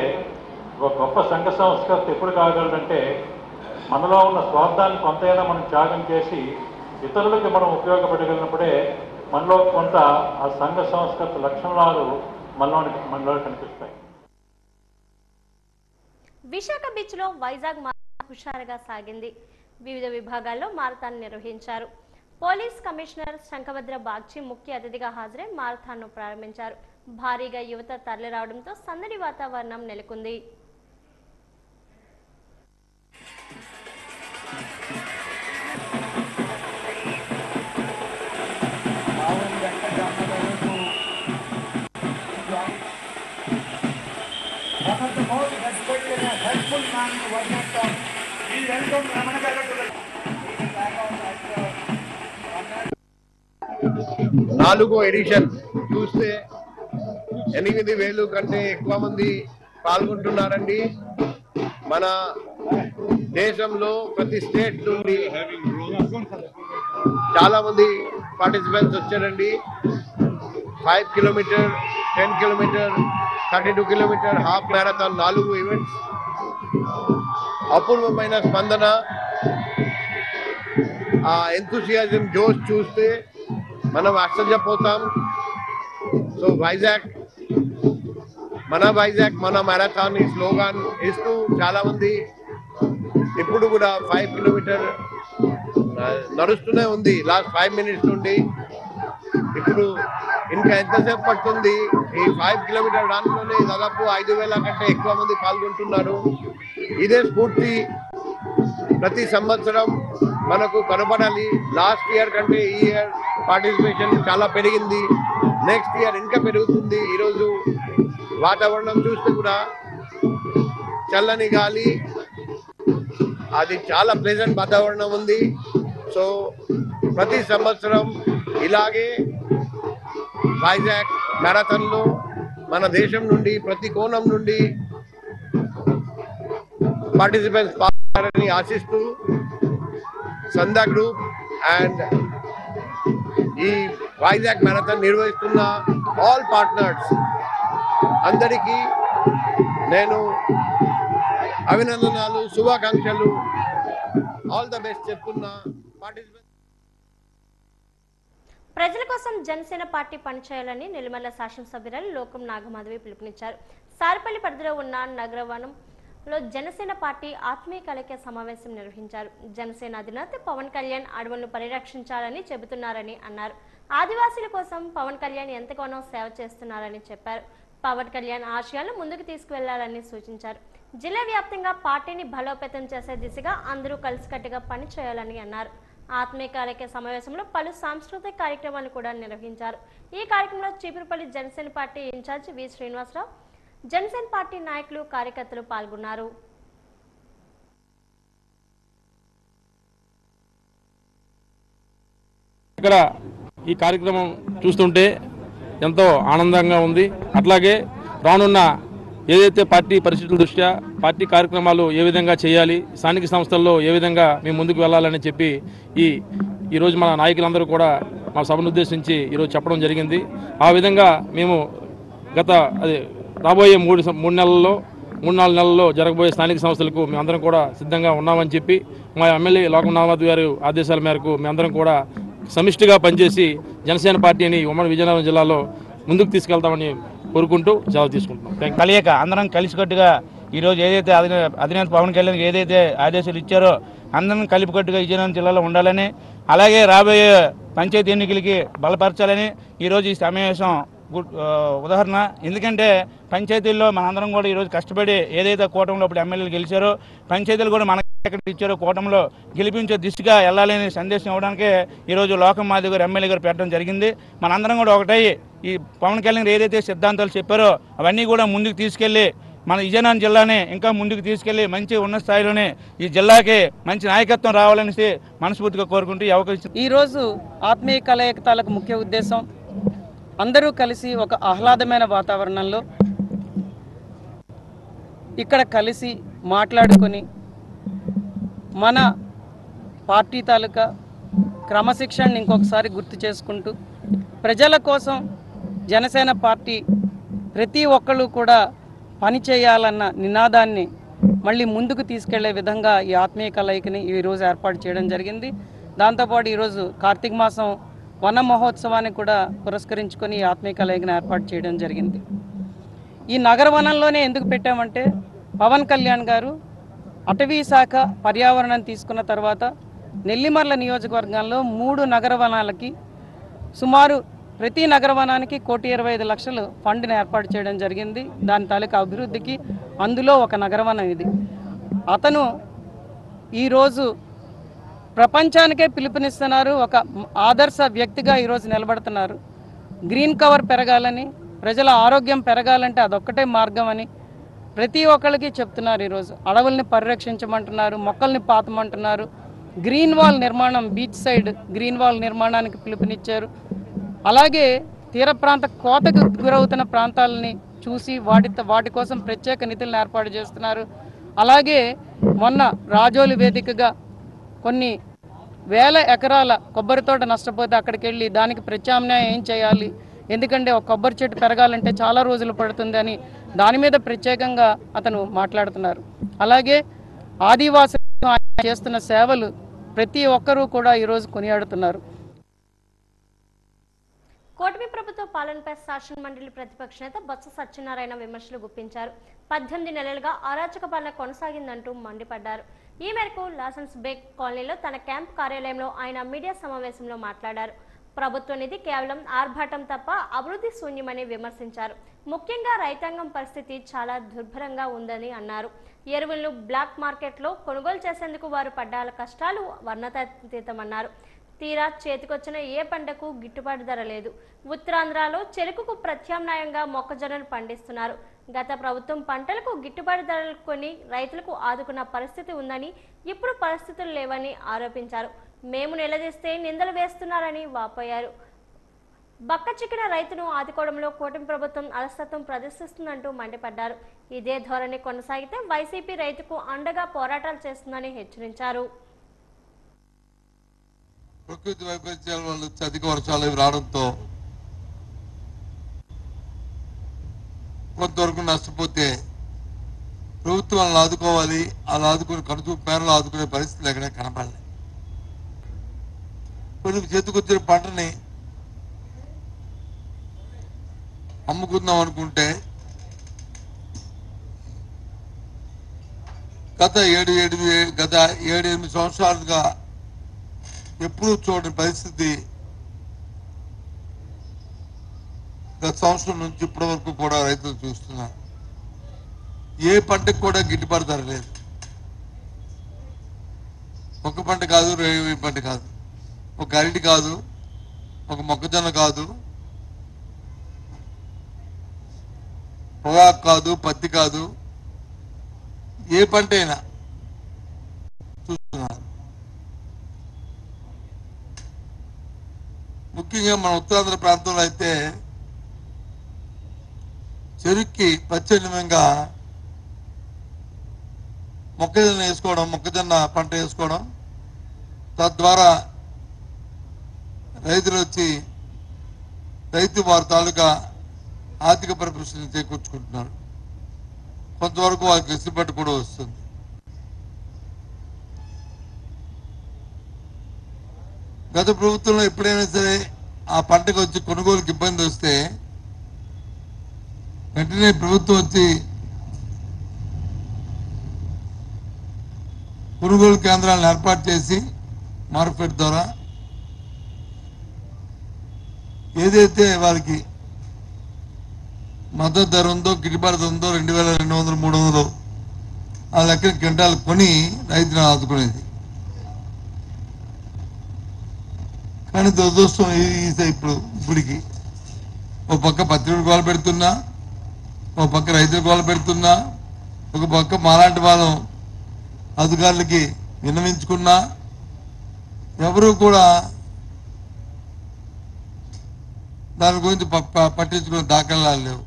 ఒక గొప్ప సంఘ సంస్కృత ఎప్పుడు కాగలదంటే మనలో ఉన్న స్వార్థాన్ని కొంతైనా మనం త్యాగం చేసి ఇతరులకి మనం ఉపయోగపడగలిగినప్పుడే మనలో కొంత ఆ సంఘ సంస్కృత లక్షణాలు మనలో కనిపిస్తాయి. విశాఖ బీచ్ లో వైజాగ్ హుషారుగా సాగింది. వివిధ విభాగాల్లో మారథాన్ నిర్వహించారు. పోలీస్ కమిషనర్ శంఖభద్ర బాగ్చి ముఖ్య అతిథిగా హాజరై మారథాన్ను ప్రారంభించారు. భారీగా యువత తరలిరావడంతో సందడి వాతావరణం నెలకొంది. నాలుగో ఎడిషన్ చూస్తే 8,000 కంటే ఎక్కువ మంది పాల్గొంటున్నారండి. మన దేశంలో ప్రతి స్టేట్ నుండి చాలా మంది పార్టిసిపెంట్స్ వచ్చారండి. 5 kilometre, 10 kilometre, 32 kilometre, half marathon 4 events. అపూర్వమైన స్పందన, ఆ ఎంతూసియాజం జోష్ చూస్తే మనం ఆశ్చర్యపోతాం. సో వైజాగ్ మన మ్యారథాన్ ఈ స్లోగాన్ ఇస్తూ చాలా మంది ఇప్పుడు కూడా 5 కిలోమీటర్ నడుస్తూనే ఉంది. లాస్ట్ 5 మినిట్స్ నుండి ఇప్పుడు ఇంకా ఎంతసేపు పడుతుంది. ఈ 5 కిలోమీటర్ రన్లోనే దాదాపు 5,000 కంటే ఎక్కువ మంది పాల్గొంటున్నారు. ఇదే స్ఫూర్తి ప్రతి సంవత్సరం మనకు కనబడాలి. లాస్ట్ ఇయర్ కంటే ఈ ఇయర్ పార్టిసిపేషన్ చాలా పెరిగింది. నెక్స్ట్ ఇయర్ ఇంకా పెరుగుతుంది. ఈరోజు వాతావరణం చూస్తే కూడా చల్లని గాలి, అది చాలా ప్లెజెంట్ వాతావరణం ఉంది. సో ప్రతి సంవత్సరం ఇలాగే వైజాగ్ మ్యారథాన్లో మన దేశం నుండి ప్రతి కోణం నుండి పార్టిసిపెంట్స్ పాల్గొనాలని ఆశిస్తూ సందా గ్రూప్ అండ్ ఈ వైజాగ్ మ్యారథాన్ నిర్వహిస్తున్న ఆల్ పార్ట్నర్స్ అందరికీ నేను అభినందనలు, శుభాకాంక్షలు, ఆల్ ద బెస్ట్ చెప్తున్నా. పార్టిసిపెంట్స్ ప్రజల కోసం జనసేన పార్టీ పనిచేయాలని నెల్లిమర్ల శాసనసభ్యురాలు లోకం నాగమాధవి పిలుపునిచ్చారు. సారిపల్లి పరిధిలో ఉన్న నగరవనంలో జనసేన పార్టీ ఆత్మీయ కలయిక సమావేశం నిర్వహించారు. జనసేన అధినేత పవన్ కళ్యాణ్ అడవులను పరిరక్షించాలని చెబుతున్నారని అన్నారు. ఆదివాసీల కోసం పవన్ కళ్యాణ్ ఎంతగానో సేవ చేస్తున్నారని చెప్పారు. పవన్ కళ్యాణ్ ఆశయాలను ముందుకు తీసుకువెళ్లాలని సూచించారు. జిల్లా వ్యాప్తంగా పార్టీని బలోపేతం చేసే దిశగా అందరూ కలిసికట్టుగా పనిచేయాలని అన్నారు. ఆత్మీయ కలయిక సమావేశంలో పలు సాంస్కృతిక కార్యక్రమాలు కూడా నిర్వహించారు. ఈ కార్యక్రమంలో చీపురుపల్లి జనసేన పార్టీ ఇన్ఛార్జ్ వి శ్రీనివాసరావు, జనసేన పార్టీ నాయకులు, కార్యకర్తలు పాల్గొన్నారు. ఇక్కడ ఈ కార్యక్రమం చూస్తుంటే ఎంతో ఆనందంగా ఉంది. అట్లాగే రానున్న ఏదైతే పార్టీ పరిస్థితుల దృష్ట్యా పార్టీ కార్యక్రమాలు ఏ విధంగా చేయాలి, స్థానిక సంస్థల్లో ఏ విధంగా మేము ముందుకు వెళ్ళాలని చెప్పి ఈరోజు మన నాయకులందరూ కూడా మా సభను ఉద్దేశించి ఈరోజు చెప్పడం జరిగింది. ఆ విధంగా మేము రాబోయే 3-4 నెలల్లో జరగబోయే స్థానిక సంస్థలకు మేమందరం కూడా సిద్ధంగా ఉన్నామని చెప్పి మా ఎమ్మెల్యే లోకం నాగమాధవి గారి ఆదేశాల మేరకు మేమందరం కూడా సమిష్టిగా పనిచేసి జనసేన పార్టీని ఉమ్మడి విజయనగరం జిల్లాలో ముందుకు తీసుకెళ్తామని కోరుకుంటూ సెలవు తీసుకుంటున్నాం. కలియక అందరం కలిసికట్టుగా ఈరోజు ఏదైతే అధినేత పవన్ కళ్యాణ్ ఏదైతే ఆదేశాలు ఇచ్చారో అందరం కలిపికట్టుగా విజయనగరం జిల్లాలో ఉండాలని, అలాగే రాబోయే పంచాయతీ ఎన్నికలకి బలపరచాలని ఈరోజు ఈ సమావేశం ఉదాహరణ. ఎందుకంటే పంచాయతీల్లో మనందరం కూడా ఈరోజు కష్టపడి ఏదైతే కూటమిలో ఇప్పుడు ఎమ్మెల్యేలు గెలిచారో పంచాయతీలు కూడా మనకి ఎక్కడ ఇచ్చారో కూటమిలో గెలిపించే దిశగా వెళ్ళాలని సందేశం ఇవ్వడానికే ఈరోజు లోకం మాధవి గారు ఎమ్మెల్యే గారు పెట్టడం జరిగింది. మనందరం కూడా ఒకటై ఈ పవన్ కళ్యాణ్ ఏదైతే సిద్ధాంతాలు చెప్పారో అవన్నీ కూడా ముందుకు తీసుకెళ్లి మన విజయనగరం జిల్లాని ఇంకా ముందుకు తీసుకెళ్లి మంచి ఉన్నత స్థాయిలోనే ఈ జిల్లాకి మంచి నాయకత్వం రావాలనేసి మనస్ఫూర్తిగా కోరుకుంటూ ఈ అవకాశం. ఈరోజు ఆత్మీయ కలయికతాలకు ముఖ్య ఉద్దేశం అందరూ కలిసి ఒక ఆహ్లాదమైన వాతావరణంలో ఇక్కడ కలిసి మాట్లాడుకొని మన పార్టీ తాలూకా క్రమశిక్షణని ఇంకొకసారి గుర్తు చేసుకుంటూ ప్రజల కోసం జనసేన పార్టీ ప్రతి ఒక్కళ్ళు కూడా పని చేయాలన్న నినాదాన్ని మళ్ళీ ముందుకు తీసుకెళ్లే విధంగా ఈ ఆత్మీయ కలయికని ఈరోజు ఏర్పాటు చేయడం జరిగింది. దాంతోపాటు ఈరోజు కార్తీక మాసం వన మహోత్సవాన్ని కూడా పురస్కరించుకొని ఈ ఆత్మీయ కలయికను ఏర్పాటు చేయడం జరిగింది. ఈ నగర వనంలోనే ఎందుకు పెట్టామంటే పవన్ కళ్యాణ్ గారు అటవీ శాఖ పర్యావరణం తీసుకున్న తర్వాత నెల్లిమర్ల నియోజకవర్గంలో 3 నగర వనాలకి సుమారు ప్రతి నగర వనానికి 1,25,00,000 ఫండ్ని ఏర్పాటు చేయడం జరిగింది. దాని తాలూకా అభివృద్ధికి అందులో ఒక నగరవనం ఇది. అతను ఈరోజు ప్రపంచానికే పిలుపునిస్తున్నారు. ఒక ఆదర్శ వ్యక్తిగా ఈరోజు నిలబడుతున్నారు. గ్రీన్ కవర్ పెరగాలని, ప్రజల ఆరోగ్యం పెరగాలంటే అదొక్కటే మార్గం అని ప్రతి ఒక్కరికి చెప్తున్నారు. ఈరోజు అడవుల్ని పరిరక్షించమంటున్నారు, మొక్కల్ని పాతమంటున్నారు. గ్రీన్ వాల్ నిర్మాణం, బీచ్ సైడ్ గ్రీన్ వాల్ నిర్మాణానికి పిలుపునిచ్చారు. అలాగే తీర ప్రాంత కోతకు గురవుతున్న ప్రాంతాలని చూసి వాటి కోసం ప్రత్యేక నిధులను ఏర్పాటు చేస్తున్నారు. అలాగే మొన్న రాజోలి వేదికగా కొన్ని వేల ఎకరాల కొబ్బరి తోట నష్టపోతే అక్కడికి వెళ్ళి దానికి ప్రత్యామ్నాయం ఏం చేయాలి, ఎందుకంటే ఒక కొబ్బరి చెట్టు పెరగాలంటే చాలా రోజులు పడుతుంది అని దాని మీద ప్రత్యేకంగా అతను మాట్లాడుతున్నారు. అలాగే ఆదివాసులు చేస్తున్న సేవలు ప్రతి ఒక్కరూ కూడా ఈరోజు కొనియాడుతున్నారు. కూటమి ప్రభుత్వ పాలనపై శాసన మండలి ప్రతిపక్ష నేత బొత్స సత్యనారాయణ విమర్శలు గుప్పించారు. 18 నెలలుగా అరాచక పాలన కొనసాగిందంటూ మండిపడ్డారు. ఈ మేరకు లాసెన్స్ బేక్ కాలనీలో తన క్యాంప్ కార్యాలయంలో ఆయన మీడియా సమావేశంలో మాట్లాడారు. ప్రభుత్వ నిధి కేవలం ఆర్భాటం తప్ప అభివృద్ధి శూన్యమని విమర్శించారు. ముఖ్యంగా రైతాంగం పరిస్థితి చాలా దుర్భరంగా ఉందని అన్నారు. ఎరువులను బ్లాక్ మార్కెట్లో కొనుగోలు చేసేందుకు వారు పడ్డాల కష్టాలు వర్ణనాతీతమన్నారు. తీరా చేతికొచ్చిన ఏ పంటకు గిట్టుబాటు ధర లేదు. ఉత్తరాంధ్రలో చెరుకుకు ప్రత్యామ్నాయంగా మొక్కజొన్నలు పండిస్తున్నారు. గత ప్రభుత్వం పంటలకు గిట్టుబాటు ధరలు కొని రైతులకు ఆదుకున్న పరిస్థితి ఉందని, ఇప్పుడు పరిస్థితులు లేవని ఆరోపించారు. మేము నిలదీస్తే నిందలు వేస్తున్నారని వాపోయారు. బక్క చిక్కిన రైతును ఆదుకోవడంలో కూటమి ప్రభుత్వం అలసత్వం ప్రదర్శిస్తుందంటూ మండిపడ్డారు. ఇదే ధోరణి కొనసాగితే వైసీపీ రైతుకు అండగా పోరాటాలు చేస్తుందని హెచ్చరించారు. ప్రకృతి వైపరీత్యాల వల్ల అధిక వర్షాలు రావడంతో కొంతవరకు నష్టపోతే ప్రభుత్వం వాళ్ళని ఆదుకోవాలి, వాళ్ళు ఆదుకుని కడుపు పేర్లు ఆదుకునే పరిస్థితులు ఎక్కడ కనపడలేదు. కొన్ని చేతికొచ్చిన పంటని అమ్ముకుందాం అనుకుంటే గత 7-8 సంవత్సరాలుగా ఎప్పుడూ చూడని పరిస్థితి గత సంవత్సరం నుంచి ఇప్పటి వరకు కూడా రైతులు చూస్తున్నారు. ఏ పంటకు కూడా గిట్టుబాటు ధర లేదు. ఒక పంట కాదు, 20 పంట కాదు, ఒక అరటి కాదు, ఒక మొక్కజొన్న కాదు, పొగాకు కాదు, పత్తి కాదు, ఏ పంట అయినా చూస్తున్నారు. ముఖ్యంగా మన ఉత్తరాంధ్ర ప్రాంతంలో అయితే చెరుక్కి పచ్చనిమంగా మొక్కజొన్న పంట వేసుకోవడం, తద్వారా రైతులు వచ్చి వారి తాలూకా ఆర్థిక పరిపుష్టిని చేకూర్చుకుంటున్నారు. కొంతవరకు వారికి వెసులుబాటు కూడా వస్తుంది. గత ప్రభుత్వంలో ఎప్పుడైనా సరే ఆ పంటకు వచ్చి కొనుగోలుకి ఇబ్బంది వస్తే వెంటనే ప్రభుత్వం వచ్చి కొనుగోలు కేంద్రాలను ఏర్పాటు చేసి మార్కెట్ ద్వారా ఏదైతే వారికి మద్దతు ధర ఉందో, గిట్టుబాటు ధర ఉందో 2200-300 ఆ లెక్కన క్వింటాలు కొని రైతులను ఆదుకునేది. కానీ దురదృష్టం ఇప్పటికి ఒక పక్క పత్రికలు గోల పెడుతున్నా, ఒక పక్క రైతులు గోల పెడుతున్నా, ఒక పక్క మాలాంటి వాళ్ళం అధికారులకి విన్నవించుకున్నా ఎవరు కూడా దాని గురించి పట్టించుకునే దాఖలాలు లేవు.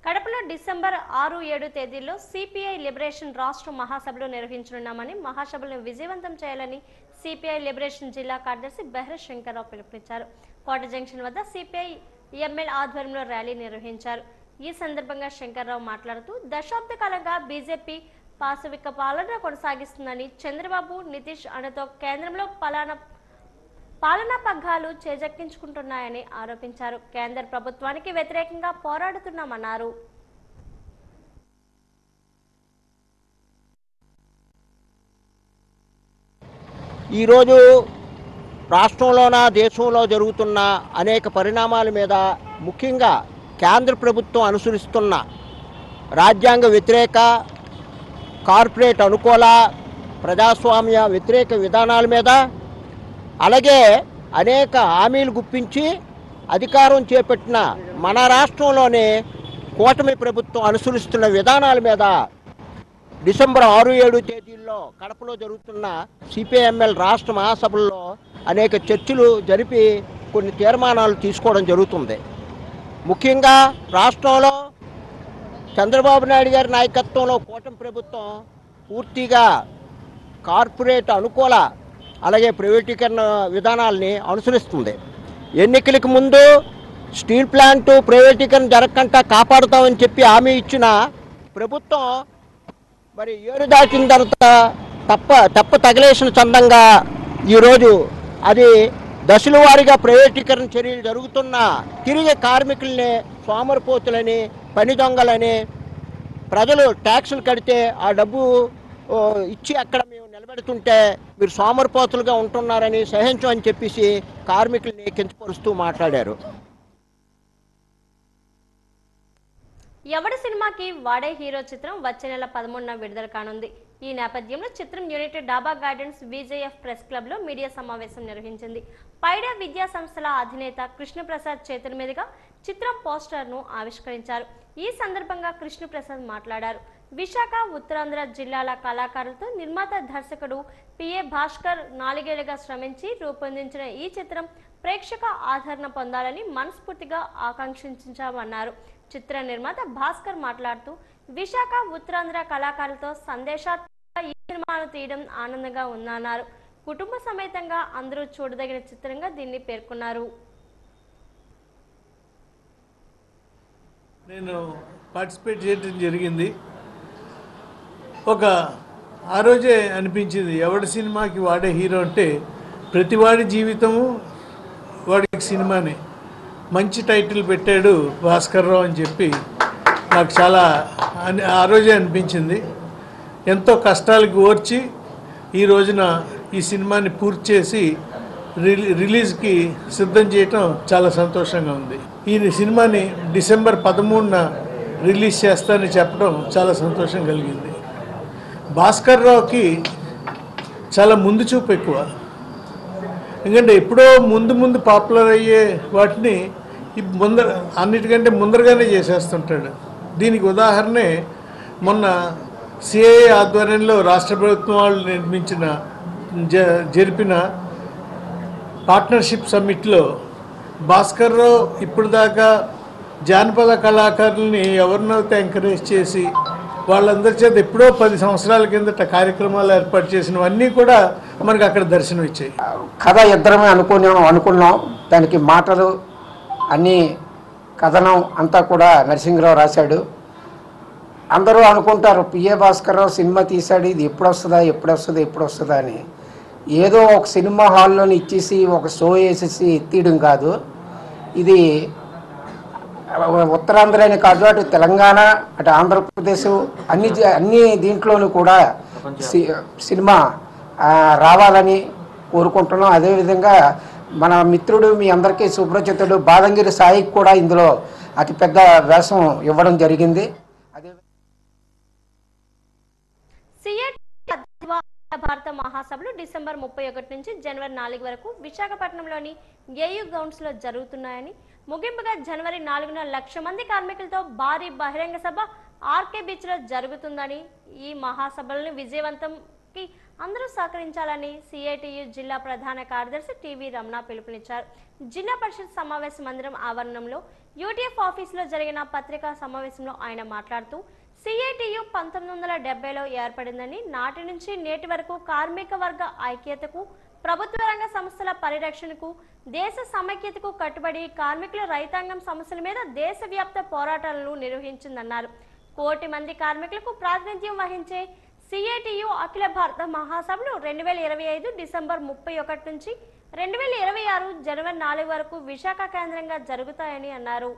కడపలో డిసెంబర్ 6-7 తేదీల్లో సిపిఐ లిబరేషన్ రాష్ట్ర మహాసభలు నిర్వహించనున్నామని, మహాసభలను విజయవంతం చేయాలని సిపిఐ లిబరేషన్ జిల్లా కార్యదర్శి బెహ్ర శంకర్రావు పిలుపునిచ్చారు. కోట జంక్షన్ వద్ద సిపిఐ ఎంఎల్ ఆధ్వర్యంలో ర్యాలీ నిర్వహించారు. ఈ సందర్భంగా శంకర్రావు మాట్లాడుతూ దశాబ్ద కాలంగా బీజేపీ పాశవిక పాలన కొనసాగిస్తుందని, చంద్రబాబు నితీష్ అండతో కేంద్రంలో పాలనా పగ్గాలు చేజెక్కించుకుంటున్నాయని ఆరోపించారు. కేంద్ర ప్రభుత్వానికి వ్యతిరేకంగా పోరాడుతున్నామన్నారు. ఈరోజు రాష్ట్రంలోన దేశంలో జరుగుతున్న అనేక పరిణామాల మీద, ముఖ్యంగా కేంద్ర ప్రభుత్వం అనుసరిస్తున్న రాజ్యాంగ వ్యతిరేక, కార్పొరేట్ అనుకూల, ప్రజాస్వామ్య వ్యతిరేక విధానాల మీద, అలాగే అనేక హామీలు గుప్పించి అధికారం చేపట్టిన మన రాష్ట్రంలోనే కూటమి ప్రభుత్వం అనుసరిస్తున్న విధానాల మీద డిసెంబర్ 6-7 తేదీల్లో కడపలో జరుగుతున్న సిపిఐఎంఎల్ రాష్ట్ర మహాసభల్లో అనేక చర్చలు జరిపి కొన్ని తీర్మానాలు తీసుకోవడం జరుగుతుంది. ముఖ్యంగా రాష్ట్రంలో చంద్రబాబు నాయుడు గారి నాయకత్వంలో కూటమి ప్రభుత్వం పూర్తిగా కార్పొరేట్ అనుకూల, అలాగే ప్రైవేటీకరణ విధానాలని అనుసరిస్తుంది. ఎన్నికలకు ముందు స్టీల్ ప్లాంటు ప్రైవేటీకరణ జరగకుండా కాపాడుతామని చెప్పి హామీ ఇచ్చిన ప్రభుత్వం మరి ఏరు దాటిన తర్వాత తప్ప తగిలేసిన చందంగా ఈరోజు అది దశల వారీగా ప్రైవేటీకరణ చర్యలు జరుగుతున్నా తిరిగి కార్మికుల్ని సోమరిపోతులని, పని దొంగలని, ప్రజలు ట్యాక్సులు కడితే ఆ డబ్బు ఇచ్చి అక్కడ మేము నిలబెడుతుంటే మీరు సోమరిపోతులుగా ఉంటున్నారని సహించమని చెప్పేసి కార్మికుల్ని కించపరుస్తూ మాట్లాడారు. ఎవడి సినిమాకి వాడే హీరో చిత్రం వచ్చే నెల 13న విడుదల కానుంది. ఈ నేపథ్యంలో చిత్రం యూనిట్ డాబా గార్డెన్స్ విజేఎఫ్ ప్రెస్ క్లబ్ లో మీడియా సమావేశం నిర్వహించింది. పైడా విద్యా సంస్థల అధినేత కృష్ణప్రసాద్ చేతుల మీదుగా చిత్రం పోస్టర్ ను ఆవిష్కరించారు. ఈ సందర్భంగా కృష్ణప్రసాద్ మాట్లాడారు. విశాఖ, ఉత్తరాంధ్ర జిల్లాల కళాకారులతో నిర్మాత, దర్శకుడు పిఏ భాస్కర్ 4 ఏళ్లుగా శ్రమించి రూపొందించిన ఈ చిత్రం ప్రేక్షక ఆదరణ పొందాలని మనస్ఫూర్తిగా ఆకాంక్షించామన్నారు. చిత్ర నిర్మాత భాస్కర్ మాట్లాడుతూ విశాఖ ఉత్తరాంధ్ర కళాకారులతో సందేశాత్మకంగా ఈ సినిమాను తీయడం ఆనందంగా ఉందన్నారు. కుటుంబ సమేతంగా అందరూ చూడదగిన చిత్రంగా దీన్ని పేర్కొన్నారు. నేను పార్టిసిపేట్ చేయడం జరిగింది. ఆ రోజే అనిపించింది ఎవడి సినిమాకి వాడే హీరో అంటే ప్రతివాడి జీవితము వాడికి సినిమానే. మంచి టైటిల్ పెట్టాడు భాస్కర్ రావు అని చెప్పి నాకు చాలా ఆ రోజే అనిపించింది. ఎంతో కష్టాలకు ఓర్చి ఈ రోజున ఈ సినిమాని పూర్తి చేసి రిలీజ్కి సిద్ధం చేయటం చాలా సంతోషంగా ఉంది. ఈ సినిమాని డిసెంబర్ 13న రిలీజ్ చేస్తానని చెప్పడం చాలా సంతోషం కలిగింది. భాస్కర్ రావుకి చాలా ముందు చూపు ఎక్కువ. ఎందుకంటే ఎప్పుడో ముందు పాపులర్ అయ్యే వాటిని అన్నిటికంటే ముందరగానే చేసేస్తుంటాడు. దీనికి ఉదాహరణే మొన్న సిఐఏ ఆధ్వర్యంలో రాష్ట్ర ప్రభుత్వం వాళ్ళు జరిపిన పార్ట్నర్షిప్ సమ్మిట్లో భాస్కర్ రావు ఇప్పుడు దాకా జానపద కళాకారుల్ని ఎవరినైతే ఎంకరేజ్ చేసి వాళ్ళందరి చేత ఎప్పుడో 10 సంవత్సరాల కిందట కార్యక్రమాలు ఏర్పాటు చేసినవన్నీ కూడా మనకు అక్కడ దర్శనం ఇచ్చాయి. కథ ఇద్దరమే అనుకున్నాం. దానికి మాటలు అన్నీ కథనం అంతా కూడా నరసింహరావు రాశాడు. అందరూ అనుకుంటారు పిఏ భాస్కర్ రావు సినిమా తీశాడు, ఇది ఎప్పుడు వస్తుందా అని. ఏదో ఒక సినిమా హాల్లోని ఇచ్చేసి ఒక షో వేసేసి తీయడం కాదు. ఇది ఉత్తరాంధ్రనే కాదు, అటు తెలంగాణ, అటు ఆంధ్రప్రదేశ్ అన్ని దీంట్లోనూ కూడా సినిమా రావాలని కోరుకుంటున్నాం. అదేవిధంగా మన మిత్రుడు మీ అందరికీ సుప్రచితుడు బాదంగిరి సాయికి కూడా ఇందులో అతిపెద్ద వేషం ఇవ్వడం జరిగింది. భారత మహాసభలు డిసెంబర్ 31 నుంచి జనవరి 4 వరకు విశాఖపట్నంలోని ఏయూ గ్రౌండ్స్ లో జరుగుతున్నాయని, ముగింపుగా జనవరి 4న 1,00,000 మంది కార్మికులతో భారీ బహిరంగ సభ ఆర్కే బీచ్ లో జరుగుతుందని, ఈ మహాసభలను విజయవంతంకి అందరూ సహకరించాలని సిఐటియు జిల్లా ప్రధాన కార్యదర్శి టీవీ రమణ పిలుపునిచ్చారు. జిల్లా పరిషత్ సమావేశ మందిరం ఆవరణంలో యూటీఎఫ్ ఆఫీసులో జరిగిన పత్రికా సమావేశంలో ఆయన మాట్లాడుతూ సిఐటియు 1970లో ఏర్పడిందని, నాటి నుంచి నేటి వరకు కార్మిక వర్గ ఐక్యతకు, ప్రభుత్వ రంగ సంస్థల పరిరక్షణకు, దేశ సమైక్యతకు కట్టుబడి కార్మికుల రైతాంగం సమస్యల మీద దేశవ్యాప్త పోరాటాలను నిర్వహించిందన్నారు. 1 కోటి మంది కార్మికులకు ప్రాతినిధ్యం వహించే సిఐటియు అఖిల భారత మహాసభలు 2025 డిసెంబర్ 31 నుంచి 2026 జనవరి 4 వరకు విశాఖ కేంద్రంగా జరుగుతాయని అన్నారు.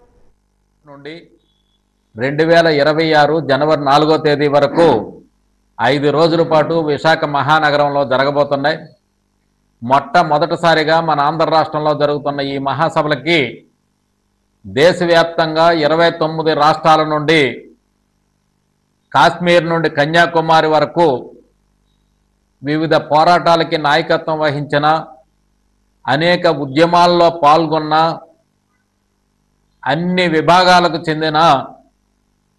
2026 జనవరి 4వ తేదీ వరకు 5 రోజుల పాటు విశాఖ మహానగరంలో జరగబోతున్నాయి. మొట్టమొదటిసారిగా మన ఆంధ్ర రాష్ట్రంలో జరుగుతున్న ఈ మహాసభలకి దేశవ్యాప్తంగా 29 రాష్ట్రాల నుండి, కాశ్మీర్ నుండి కన్యాకుమారి వరకు వివిధ పోరాటాలకి నాయకత్వం వహించిన, అనేక ఉద్యమాల్లో పాల్గొన్న, అన్ని విభాగాలకు చెందిన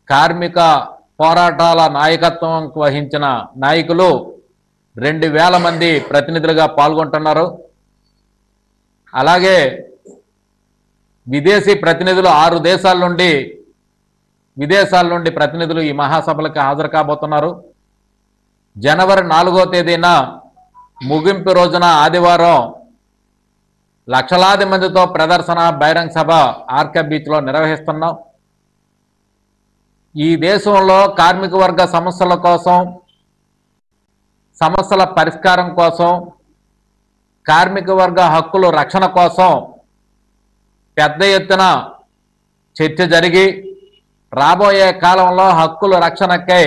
కార్మిక పోరాటాల నాయకత్వం వహించిన నాయకులు 2,000 మంది ప్రతినిధులుగా పాల్గొంటున్నారు. అలాగే విదేశీ ప్రతినిధులు 6 విదేశాల నుండి ప్రతినిధులు ఈ మహాసభలకు హాజరు కాబోతున్నారు. జనవరి 4వ తేదీన ముగింపు రోజున ఆదివారం లక్షలాది మందితో ప్రదర్శన బహిరంగ సభ ఆర్కే బీచ్లో నిర్వహిస్తున్నాం. ఈ దేశంలో కార్మిక వర్గ సమస్యల కోసం, సమస్యల పరిష్కారం కోసం, కార్మిక వర్గ హక్కుల రక్షణ కోసం పెద్ద ఎత్తున చర్చ జరిగి రాబోయే కాలంలో హక్కుల రక్షణకై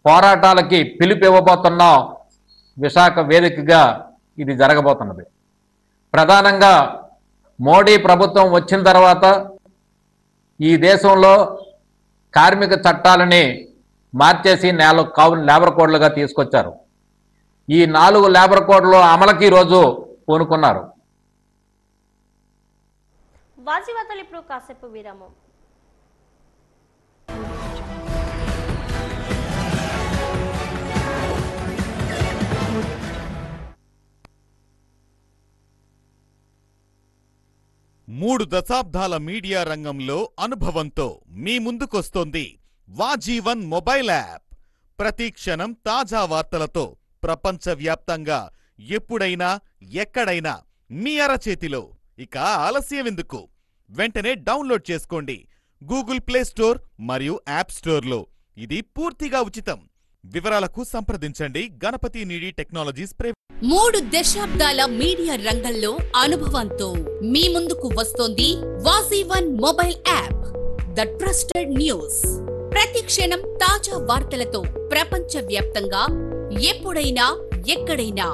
పోరాటాలకి పిలుపు ఇవ్వబోతున్నాం. విశాఖ వేదికగా ఇది జరగబోతున్నది. ప్రధానంగా మోడీ ప్రభుత్వం వచ్చిన తర్వాత ఈ దేశంలో కార్మిక చట్టాలని మార్చేసి 4 లేబర్ కోడ్లుగా తీసుకొచ్చారు. ఈ 4 లేబర్ కోడ్లు అమలుకి ఈరోజు పూనుకున్నారు. వాజీవాతలు ఇప్పుడు కాసేపు విరామం. 3 దశాబ్దాల మీడియా రంగంలో అనుభవంతో మీ ముందుకొస్తోంది వాజీవన్ మొబైల్ యాప్. ప్రతి క్షణం తాజా వార్తలతో ప్రపంచవ్యాప్తంగా ఎప్పుడైనా ఎక్కడైనా మీ అరచేతిలో. ఇక ఆలస్యమెందుకు? వెంటనే డౌన్లోడ్ చేసుకోండి గూగుల్ ప్లే స్టోర్ మరియు యాప్ స్టోర్లో. ఇది పూర్తిగా ఉచితం. వివరాలకు సంప్రదించండి గణపతి నీడి టెక్నాలజీస్. 3 దశాబ్దాల మీడియా రంగంలో అనుభవంతో మీ ముందుకు వస్తోంది వాజీవన్ mobile app. The trusted news. ప్రతి క్షణం తాజా వార్తలతో ప్రపంచవ్యాప్తంగా ఎప్పుడైనా ఎక్కడైనా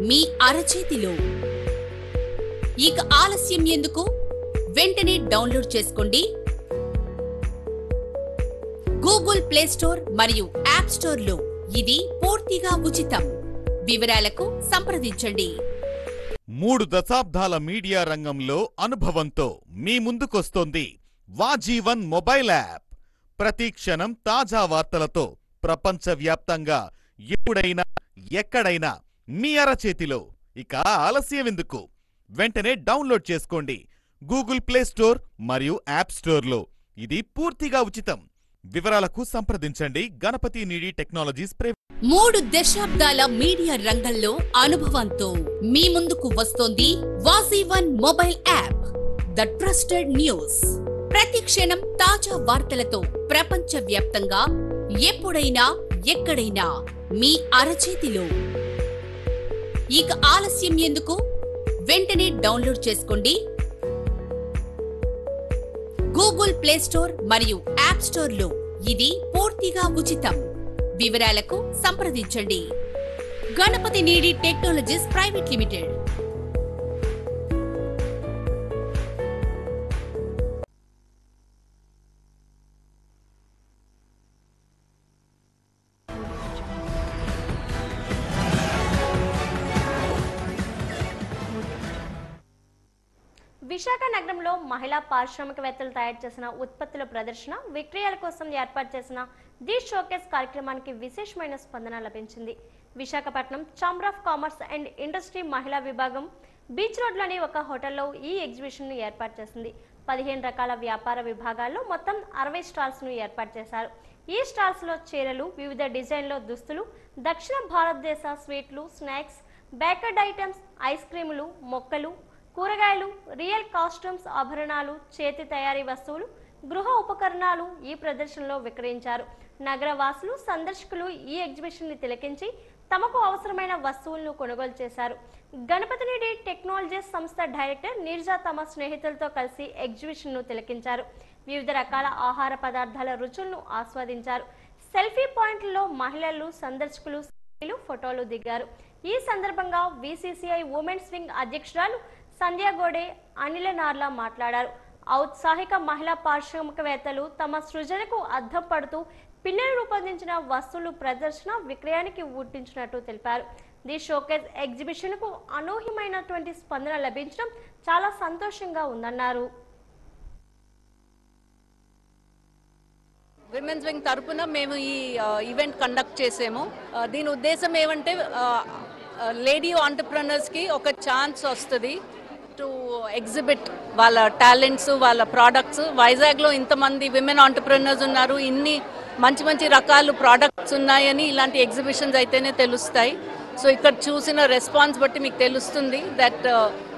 మీ అరచేతిలో. ఇక ఆలస్యం ఎందుకు? వెంటనే డౌన్లోడ్ చేసుకోండి గూగుల్ ప్లే స్టోర్ మరియు యాప్ స్టోర్లో. ఇది పూర్తిగా ఉచితం. వివరాలకు సంప్రదించండి. 3 దశాబ్దాల మీడియా రంగంలో అనుభవంతో మీ ముందుకొస్తోంది వాజీవన్ మొబైల్ యాప్. ప్రతి క్షణం తాజా వార్తలతో ప్రపంచవ్యాప్తంగా ఎప్పుడైనా ఎక్కడైనా మీ అరచేతిలో. ఇక ఆలస్యమెందుకు? వెంటనే డౌన్లోడ్ చేసుకోండి గూగుల్ ప్లే స్టోర్ మరియు యాప్ స్టోర్లో. ఇది పూర్తిగా ఉచితం. వివరాలకు సంప్రదించండి గణపతి నీడి టెక్నాలజీస్. 3 దశాబ్దాల మీడియా రంగంలో అనుభవంతో మీ ముందుకు వస్తోంది వాజీవన్ mobile app. The trusted news. ప్రతి క్షణం తాజా వార్తలతో ప్రపంచవ్యాప్తంగా ఎప్పుడైనా ఎక్కడైనా మీ అరచేతిలో. ఇక ఆలస్యం ఎందుకు? వెంటనే డౌన్లోడ్ చేసుకోండి గూగుల్ ప్లే స్టోర్ మరియు యాప్ స్టోర్లో. ఇది పూర్తిగా ఉచితం. వివరాలకు సంప్రదించండి Ganapathi Needi technologies private limited. Visakha నగరంలో మహిళా పారిశ్రామికవేత్తలు తయారు చేసిన ఉత్పత్తుల ప్రదర్శన, విక్రయాల కోసం ఏర్పాటు చేసిన ది షోకేస్ కార్యక్రమానికి విశేషమైన స్పందన లభించింది. Visakhapatnam chamber of commerce and industry మహిళా విభాగం బీచ్ రోడ్లోని ఒక హోటల్లో ఈ ఎగ్జిబిషన్ ను ఏర్పాటు చేసింది. 15 రకాల వ్యాపార విభాగాల్లో మొత్తం 60 స్టాల్స్ ను ఏర్పాటు చేశారు. ఈ స్టాల్స్ లో చీరలు, వివిధ డిజైన్లో దుస్తులు, దక్షిణ భారతదేశ స్వీట్లు, స్నాక్స్, బేకర్డ్ ఐటమ్స్, ఐస్ క్రీములు, మొక్కలు, కూరగాయలు, రియల్ కాస్ట్యూమ్స్, ఆభరణాలు, చేతి తయారీ వస్తువులు, గృహ ఉపకరణాలు ఈ ప్రదర్శనలో విక్రయించారు. నగరవాసులు, సందర్శకులు ఈ ఎగ్జిబిషన్ ని తిలకించి తమకు అవసరమైన వస్తువులను కొనుగోలు చేశారు. గణపతి నీడి టెక్నాలజీస్ సంస్థ డైరెక్టర్ నీర్జా తమ స్నేహితులతో కలిసి ఎగ్జిబిషన్ ను తిలకించారు. వివిధ రకాల ఆహార పదార్థాల రుచులను ఆస్వాదించారు. సెల్ఫీ పాయింట్లలో మహిళలు, సందర్శకులు ఫోటోలు దిగారు. ఈ సందర్భంగా విసిసిఐ ఉమెన్స్ వింగ్ అధ్యక్షురాలు సంధ్యా గోడే, అనిల నార్లా మాట్లాడారు. ఔత్సాహిక మహిళా పారిశ్రామికవేత్తలు తమ సృజనకు అద్దం పడుతూ పిల్లలు రూపొందించిన వస్తువులు ప్రదర్శన, విక్రయానికి ఊటించినట్టు తెలిపారు. ది షోకేస్ ఎగ్జిబిషన్ కు అనూహ్యమైనటువంటి స్పందన లభించడం చాలా సంతోషంగా ఉందన్నారు. విమెన్స్ వింగ్ తరపున మేము ఈ ఈవెంట్ కండక్ట్ చేసాము. దీని ఉద్దేశం ఏమంటే లేడీ ఆంటర్ప్రెనర్స్కి ఒక ఛాన్స్ వస్తుంది టు ఎగ్జిబిట్ వాళ్ళ టాలెంట్స్, వాళ్ళ ప్రోడక్ట్స్. వైజాగ్లో ఇంతమంది విమెన్ ఆంటర్ప్రెనర్స్ ఉన్నారు, ఇన్ని మంచి మంచి రకాల ప్రోడక్ట్స్ ఉన్నాయని ఇలాంటి ఎగ్జిబిషన్స్ అయితేనే తెలుస్తాయి. సో ఇక్కడ చూసిన రెస్పాన్స్ బట్టి మీకు తెలుస్తుంది దట్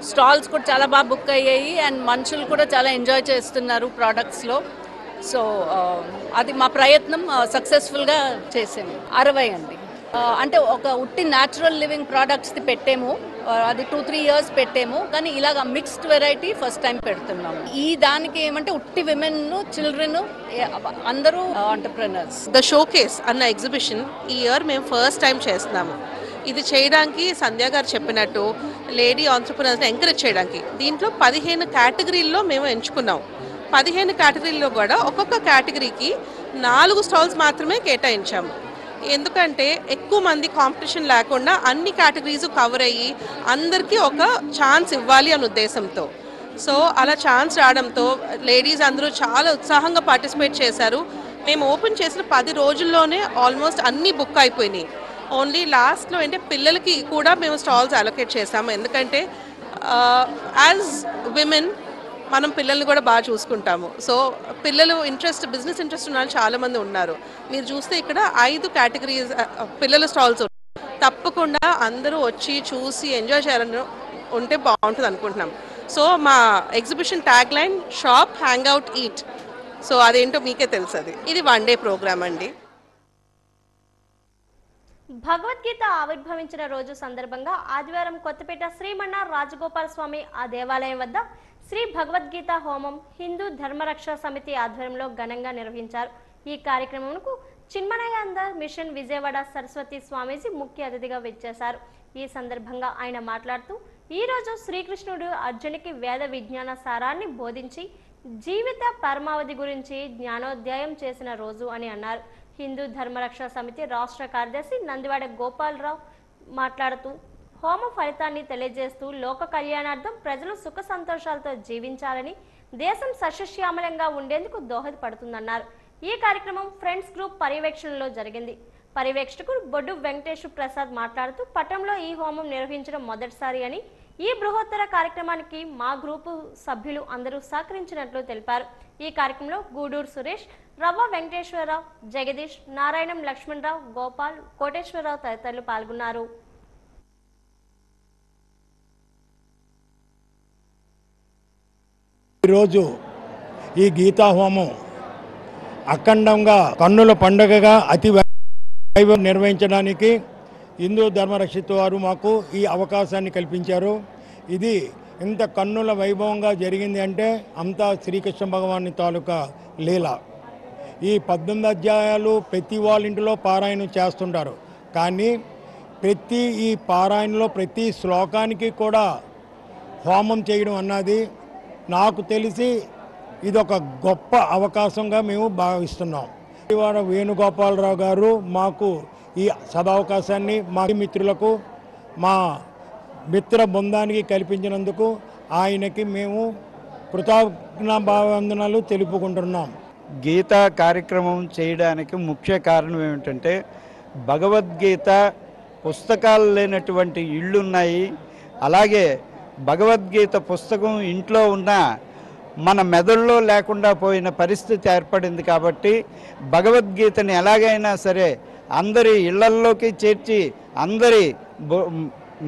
స్టాల్స్ కూడా చాలా బాగా బుక్ అయ్యాయి అండ్ మనుషులు కూడా చాలా ఎంజాయ్ చేస్తున్నారు ప్రోడక్ట్స్లో. సో అది మా ప్రయత్నం సక్సెస్ఫుల్గా చేసాము. 60 అండి. అంటే ఒక ఉట్టి న్యాచురల్ లివింగ్ ప్రోడక్ట్స్ది పెట్టాము, అది 2-3 ఇయర్స్ పెట్టాము, కానీ ఇలాగ మిక్స్డ్ వెరైటీ ఫస్ట్ టైం పెడుతున్నాము. ఈ దానికి ఏమంటే ఉట్టి విమెన్, చిల్డ్రన్ అందరూ ఆంటర్ప్రెనర్స్. ద షోకేస్ అన్న ఎగ్జిబిషన్ ఈ ఇయర్ మేము ఫస్ట్ టైం చేస్తున్నాము. ఇది చేయడానికి సంధ్య గారు చెప్పినట్టు లేడీ ఆంటర్ప్రెనర్స్ని ఎంకరేజ్ చేయడానికి దీంట్లో 15 కేటగిరీల్లో మేము ఎంచుకున్నాం. 15 కేటగిరీల్లో కూడా ఒక్కొక్క కేటగిరీకి 4 స్టాల్స్ మాత్రమే కేటాయించాము. ఎందుకంటే ఎక్కువ మంది కాంపిటీషన్ లేకుండా అన్ని కేటగిరీస్ కవర్ అయ్యి అందరికీ ఒక ఛాన్స్ ఇవ్వాలి అనే ఉద్దేశంతో. సో అలా ఛాన్స్ రావడంతో లేడీస్ అందరూ చాలా ఉత్సాహంగా పార్టిసిపేట్ చేశారు. మేము ఓపెన్ చేసిన 10 రోజుల్లోనే ఆల్మోస్ట్ అన్నీ బుక్ అయిపోయినాయి. ఓన్లీ లాస్ట్లో అంటే పిల్లలకి కూడా మేము స్టాల్స్ అలొకేట్ చేసాము. ఎందుకంటే యాజ్ విమెన్ మనం పిల్లల్ని కూడా బాగా చూసుకుంటాము. సో పిల్లలు బిజినెస్ ఇంట్రెస్ట్ ఉన్న వాళ్ళు చాలామంది ఉన్నారు. మీరు చూస్తే ఇక్కడ 5 కేటగిరీస్ పిల్లల స్టాల్స్ తప్పకుండా అందరూ వచ్చి చూసి ఎంజాయ్ చేయాలని ఉంటే బాగుంటుంది అనుకుంటున్నాం. సో మా exhibition tag line shop hang out eat. So అదేంటో మీకే తెలుసు. ఇది 1 డే ప్రోగ్రామ్ అండి. భగవద్గీత ఆవిర్భవించిన రోజు సందర్భంగా ఆదివారం కొత్తపేట శ్రీమన్న రాజగోపాల స్వామి ఆ దేవాలయం వద్ద శ్రీ భగవద్గీత హోమం హిందూ ధర్మరక్షణ సమితి ఆధ్వర్యంలో ఘనంగా నిర్వహించారు. ఈ కార్యక్రమంకు చిన్మయానంద మిషన్ విజయవాడ సరస్వతి స్వామీజీ ముఖ్య అతిథిగా విచ్చేశారు. ఈ సందర్భంగా ఆయన మాట్లాడుతూ ఈ రోజు శ్రీకృష్ణుడు అర్జునికి వేద విజ్ఞాన సారాన్ని బోధించి జీవిత పరమావధి గురించి జ్ఞానోదయం చేసిన రోజు అని అన్నారు. హిందూ ధర్మరక్షణ సమితి రాష్ట్ర కార్యదర్శి నందివాడ గోపాలరావు మాట్లాడుతూ హోమ ఫలితాన్ని తెలియజేస్తూ లోక కళ్యాణార్థం ప్రజలు సుఖ సంతోషాలతో జీవించాలని దేశం సస్యశ్యామలంగా ఉండేందుకు దోహదపడుతుందన్నారు. ఈ కార్యక్రమం ఫ్రెండ్స్ గ్రూప్ పర్యవేక్షణలో జరిగింది. పర్యవేక్షకుడు బొడ్డు వెంకటేశ్వర ప్రసాద్ మాట్లాడుతూ పట్టణంలో ఈ హోమం నిర్వహించడం మొదటిసారి అని ఈ బృహత్తర కార్యక్రమానికి మా గ్రూపు సభ్యులు అందరూ సహకరించినట్లు తెలిపారు. ఈ కార్యక్రమంలో గూడూరు సురేష్, రవ్వ వెంకటేశ్వరరావు, జగదీష్, నారాయణం లక్ష్మణరావు, గోపాల్, కోటేశ్వరరావు తదితరులు పాల్గొన్నారు. ఈరోజు ఈ గీతా హోమం అఖండంగా కన్నుల పండుగగా అతి వైభవం నిర్వహించడానికి హిందూ ధర్మరక్షిత వారు మాకు ఈ అవకాశాన్ని కల్పించారు. ఇది ఇంత కన్నుల వైభవంగా జరిగింది అంటే అంతా శ్రీకృష్ణ భగవాని తాలూకా లీల. ఈ 18 అధ్యాయాలు ప్రతి వాళ్ళ ఇంటిలో పారాయణం చేస్తుంటారు. కానీ ప్రతి ఈ పారాయణలో ప్రతి శ్లోకానికి కూడా హోమం చేయడం అన్నది నాకు తెలిసి ఇదొక గొప్ప అవకాశంగా మేము భావిస్తున్నాం. ఇవాళ వేణుగోపాలరావు గారు మాకు ఈ సదవకాశాన్ని మా మిత్రులకు మా మిత్ర బృందానికి కల్పించినందుకు ఆయనకి మేము కృతజ్ఞాభివందనాలు తెలుపుకుంటున్నాం. గీతా కార్యక్రమం చేయడానికి ముఖ్య కారణం ఏమిటంటే భగవద్గీత పుస్తకాలు లేనటువంటి ఇళ్ళున్నాయి. అలాగే భగవద్గీత పుస్తకం ఇంట్లో ఉన్న మన మెదడులో లేకుండా పోయిన పరిస్థితి ఏర్పడింది. కాబట్టి భగవద్గీతని ఎలాగైనా సరే అందరి ఇళ్లల్లోకి చేర్చి అందరి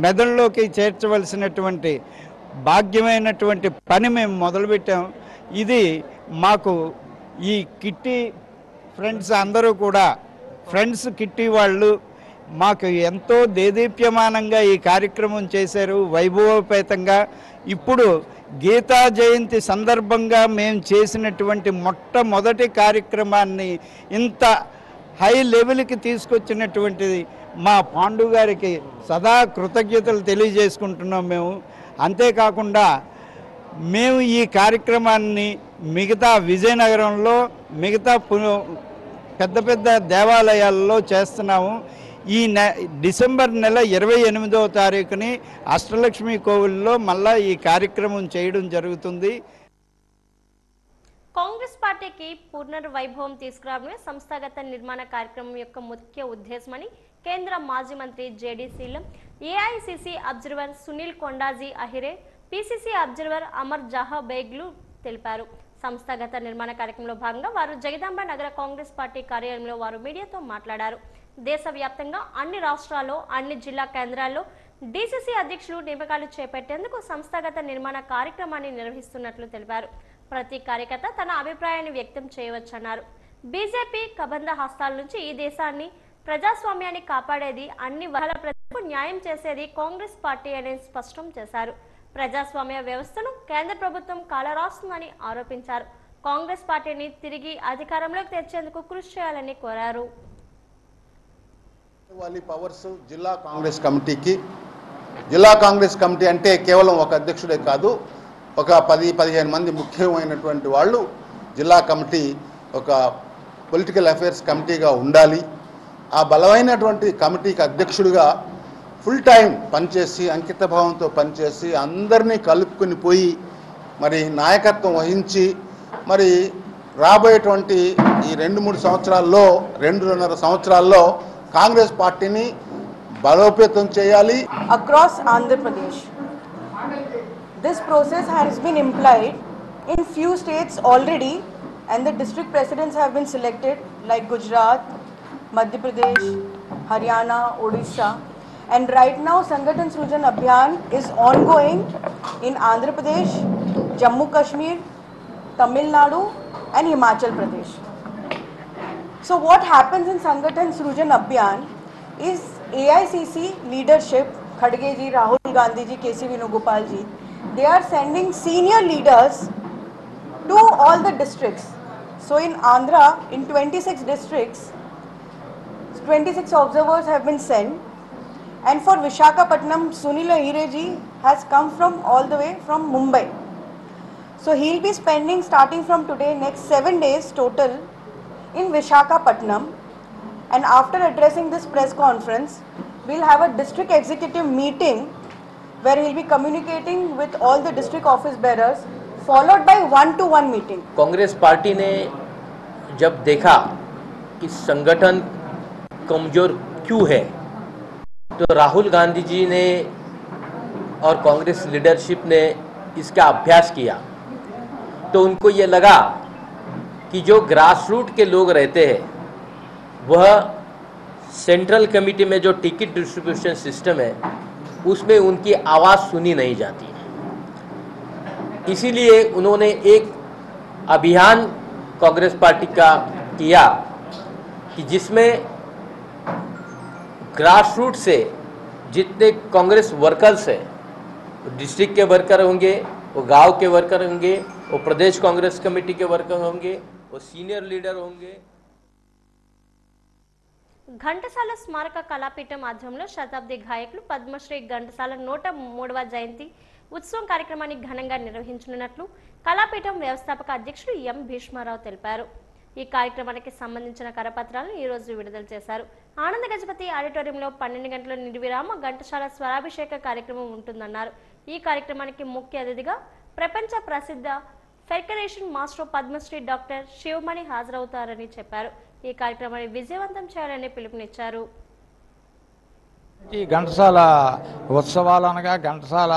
మెదడులోకి చేర్చవలసినటువంటి భాగ్యమైనటువంటి పని మేము మొదలుపెట్టాం. ఇది మాకు ఈ కిట్టి ఫ్రెండ్స్ అందరూ కూడా ఫ్రెండ్స్ కిట్టి వాళ్ళు మాకు ఎంతో దేదీప్యమానంగా ఈ కార్యక్రమం చేశారు, వైభవోపేతంగా. ఇప్పుడు గీతా జయంతి సందర్భంగా మేము చేసినటువంటి మొట్టమొదటి కార్యక్రమాన్ని ఇంత హై లెవెల్కి తీసుకొచ్చినటువంటిది మా పాండు గారికి సదా కృతజ్ఞతలు తెలియజేసుకుంటున్నాం మేము. అంతేకాకుండా మేము ఈ కార్యక్రమాన్ని మిగతా విజయనగరంలో మిగతా పెద్ద పెద్ద దేవాలయాల్లో చేస్తున్నాము. ఈ డిసెంబర్ నెల 28వ తారీఖుని అష్టలక్ష్మి కోవిల్లో మళ్ళా ఈ కార్యక్రమం చేయడం జరుగుతుంది. కాంగ్రెస్ పార్టీకి పునర్వైభవం తీసుకురావడమే సంస్థాగత నిర్మాణ కార్యక్రమం యొక్క ముఖ్య ఉద్దేశమని కేంద్ర మాజీ మంత్రి JD Seelam, AICC observer Sunil Kondaji Ahire, PCC observer Amar Jaha బేగ్లు తెలిపారు. సంస్థాగత నిర్మాణ కార్యక్రమంలో భాగంగా వారు జగదాంబ నగర కాంగ్రెస్ పార్టీ కార్యాలయంలో వారు మీడియాతో మాట్లాడారు. దేశవ్యాప్తంగా అన్ని రాష్ట్రాల్లో అన్ని జిల్లా కేంద్రాల్లో డీసీసీ అధ్యక్షులు నియామకాలు చేపట్టేందుకు సంస్థాగత నిర్మాణ కార్యక్రమాన్ని నిర్వహిస్తున్నట్లు తెలిపారు. ప్రతి కార్యకర్త తన అభిప్రాయాన్ని వ్యక్తం చేయవచ్చన్నారు. బీజేపీ కబంధ హస్తాల నుంచి ఈ దేశాన్ని ప్రజాస్వామ్యాన్ని కాపాడేది, అన్ని వర్గాల ప్రజలకు న్యాయం చేసేది కాంగ్రెస్ పార్టీ అని స్పష్టం చేశారు. ప్రజాస్వామ్య వ్యవస్థను కేంద్ర ప్రభుత్వం కాలరాస్తుందని ఆరోపించారు. కాంగ్రెస్ పార్టీని తిరిగి అధికారంలోకి తెచ్చేందుకు కృషి చేయాలని కోరారు. పవర్స్ జిల్లా కాంగ్రెస్ కమిటీకి, జిల్లా కాంగ్రెస్ కమిటీ అంటే కేవలం ఒక అధ్యక్షుడే కాదు, ఒక 10-15 మంది ముఖ్యమైనటువంటి వాళ్ళు జిల్లా కమిటీ ఒక పొలిటికల్ అఫైర్స్ కమిటీగా ఉండాలి. ఆ బలమైనటువంటి కమిటీకి అధ్యక్షుడిగా ఫుల్ టైం పనిచేసి అంకిత భావంతో పనిచేసి అందరినీ కలుపుకొని పోయి మరి నాయకత్వం వహించి మరి రాబోయేటువంటి ఈ 2-3 సంవత్సరాల్లో 2.5 సంవత్సరాల్లో కాంగ్రెస్ పార్టీని బలోపేతం చేయాలి. Across Andhra Pradesh, this process has been implied in few states already, and the district presidents have been selected like Gujarat, Madhya Pradesh, Haryana, Odisha, and right now Sangathan Srujan Abhiyan is ongoing in Andhra Pradesh, Jammu Kashmir, Tamil Nadu and Himachal Pradesh. So what happens in Sangathan Srujan Abhiyan is AICC leadership, Khadge ji, Rahul Gandhi ji, KC Venugopal ji, they are sending senior leaders to all the districts. So in Andhra, in 26 districts, 26 observers have been sent, and for Visakhapatnam, Sunil Ahire ji has come from all the way from Mumbai. So he'll be spending, starting from today, next 7 days total in Visakhapatnam, and after addressing this press conference, we'll have a district executive meeting where he'll be communicating with all the district office bearers, followed by one-to-one meeting. Congress party ने जब देखा कि संगठन कमजोर क्यों है, तो राहुल गांधी जी ने और कांग्रेस लीडरशिप ने इसका अभ्यास किया, तो उनको ये लगा कि जो ग्रास रूट के लोग रहते हैं वह सेंट्रल कमेटी में जो टिकट डिस्ट्रीब्यूशन सिस्टम है उसमें उनकी आवाज़ सुनी नहीं जाती है। इसीलिए उन्होंने एक अभियान कांग्रेस पार्टी का किया कि जिसमें ग्रास रूट से जितने कांग्रेस वर्कर्स हैं, डिस्ट्रिक्ट के वर्कर होंगे, वो गांव के वर्कर होंगे, वो प्रदेश कांग्रेस कमेटी के वर्कर होंगे, वो सीनियर लीडर होंगे। ఘంటసాల స్మారక కళాపీఠం ఆధ్వర్యంలో శతాబ్ది గాయకులు పద్మశ్రీ ఘంటసాల 103వ జయంతి ఉత్సవం కార్యక్రమాన్ని ఘనంగా నిర్వహించనున్నట్లు కళాపీఠం వ్యవస్థాపక అధ్యక్షుడు ఎం భీష్మారావు తెలిపారు. ఈ కార్యక్రమానికి సంబంధించిన కరపత్రాలను ఈ రోజు విడుదల చేశారు. ఆనంద గజపతి ఆడిటోరియంలో 12 గంటల నిర్విరామ ఘంటసాల స్వరాభిషేక కార్యక్రమం ఉంటుందన్నారు. ఈ కార్యక్రమానికి ముఖ్య అతిథిగా ప్రపంచ ప్రసిద్ధ ఫెర్కరేషన్ మాస్టర్ పద్మశ్రీ డాక్టర్ శివమణి హాజరవుతారని చెప్పారు. ఈ కార్యక్రమాన్ని విజయవంతం చేయాలని పిలుపునిచ్చారు. ఈ ఘంటసాల ఉత్సవాలు అనగా ఘంటసాల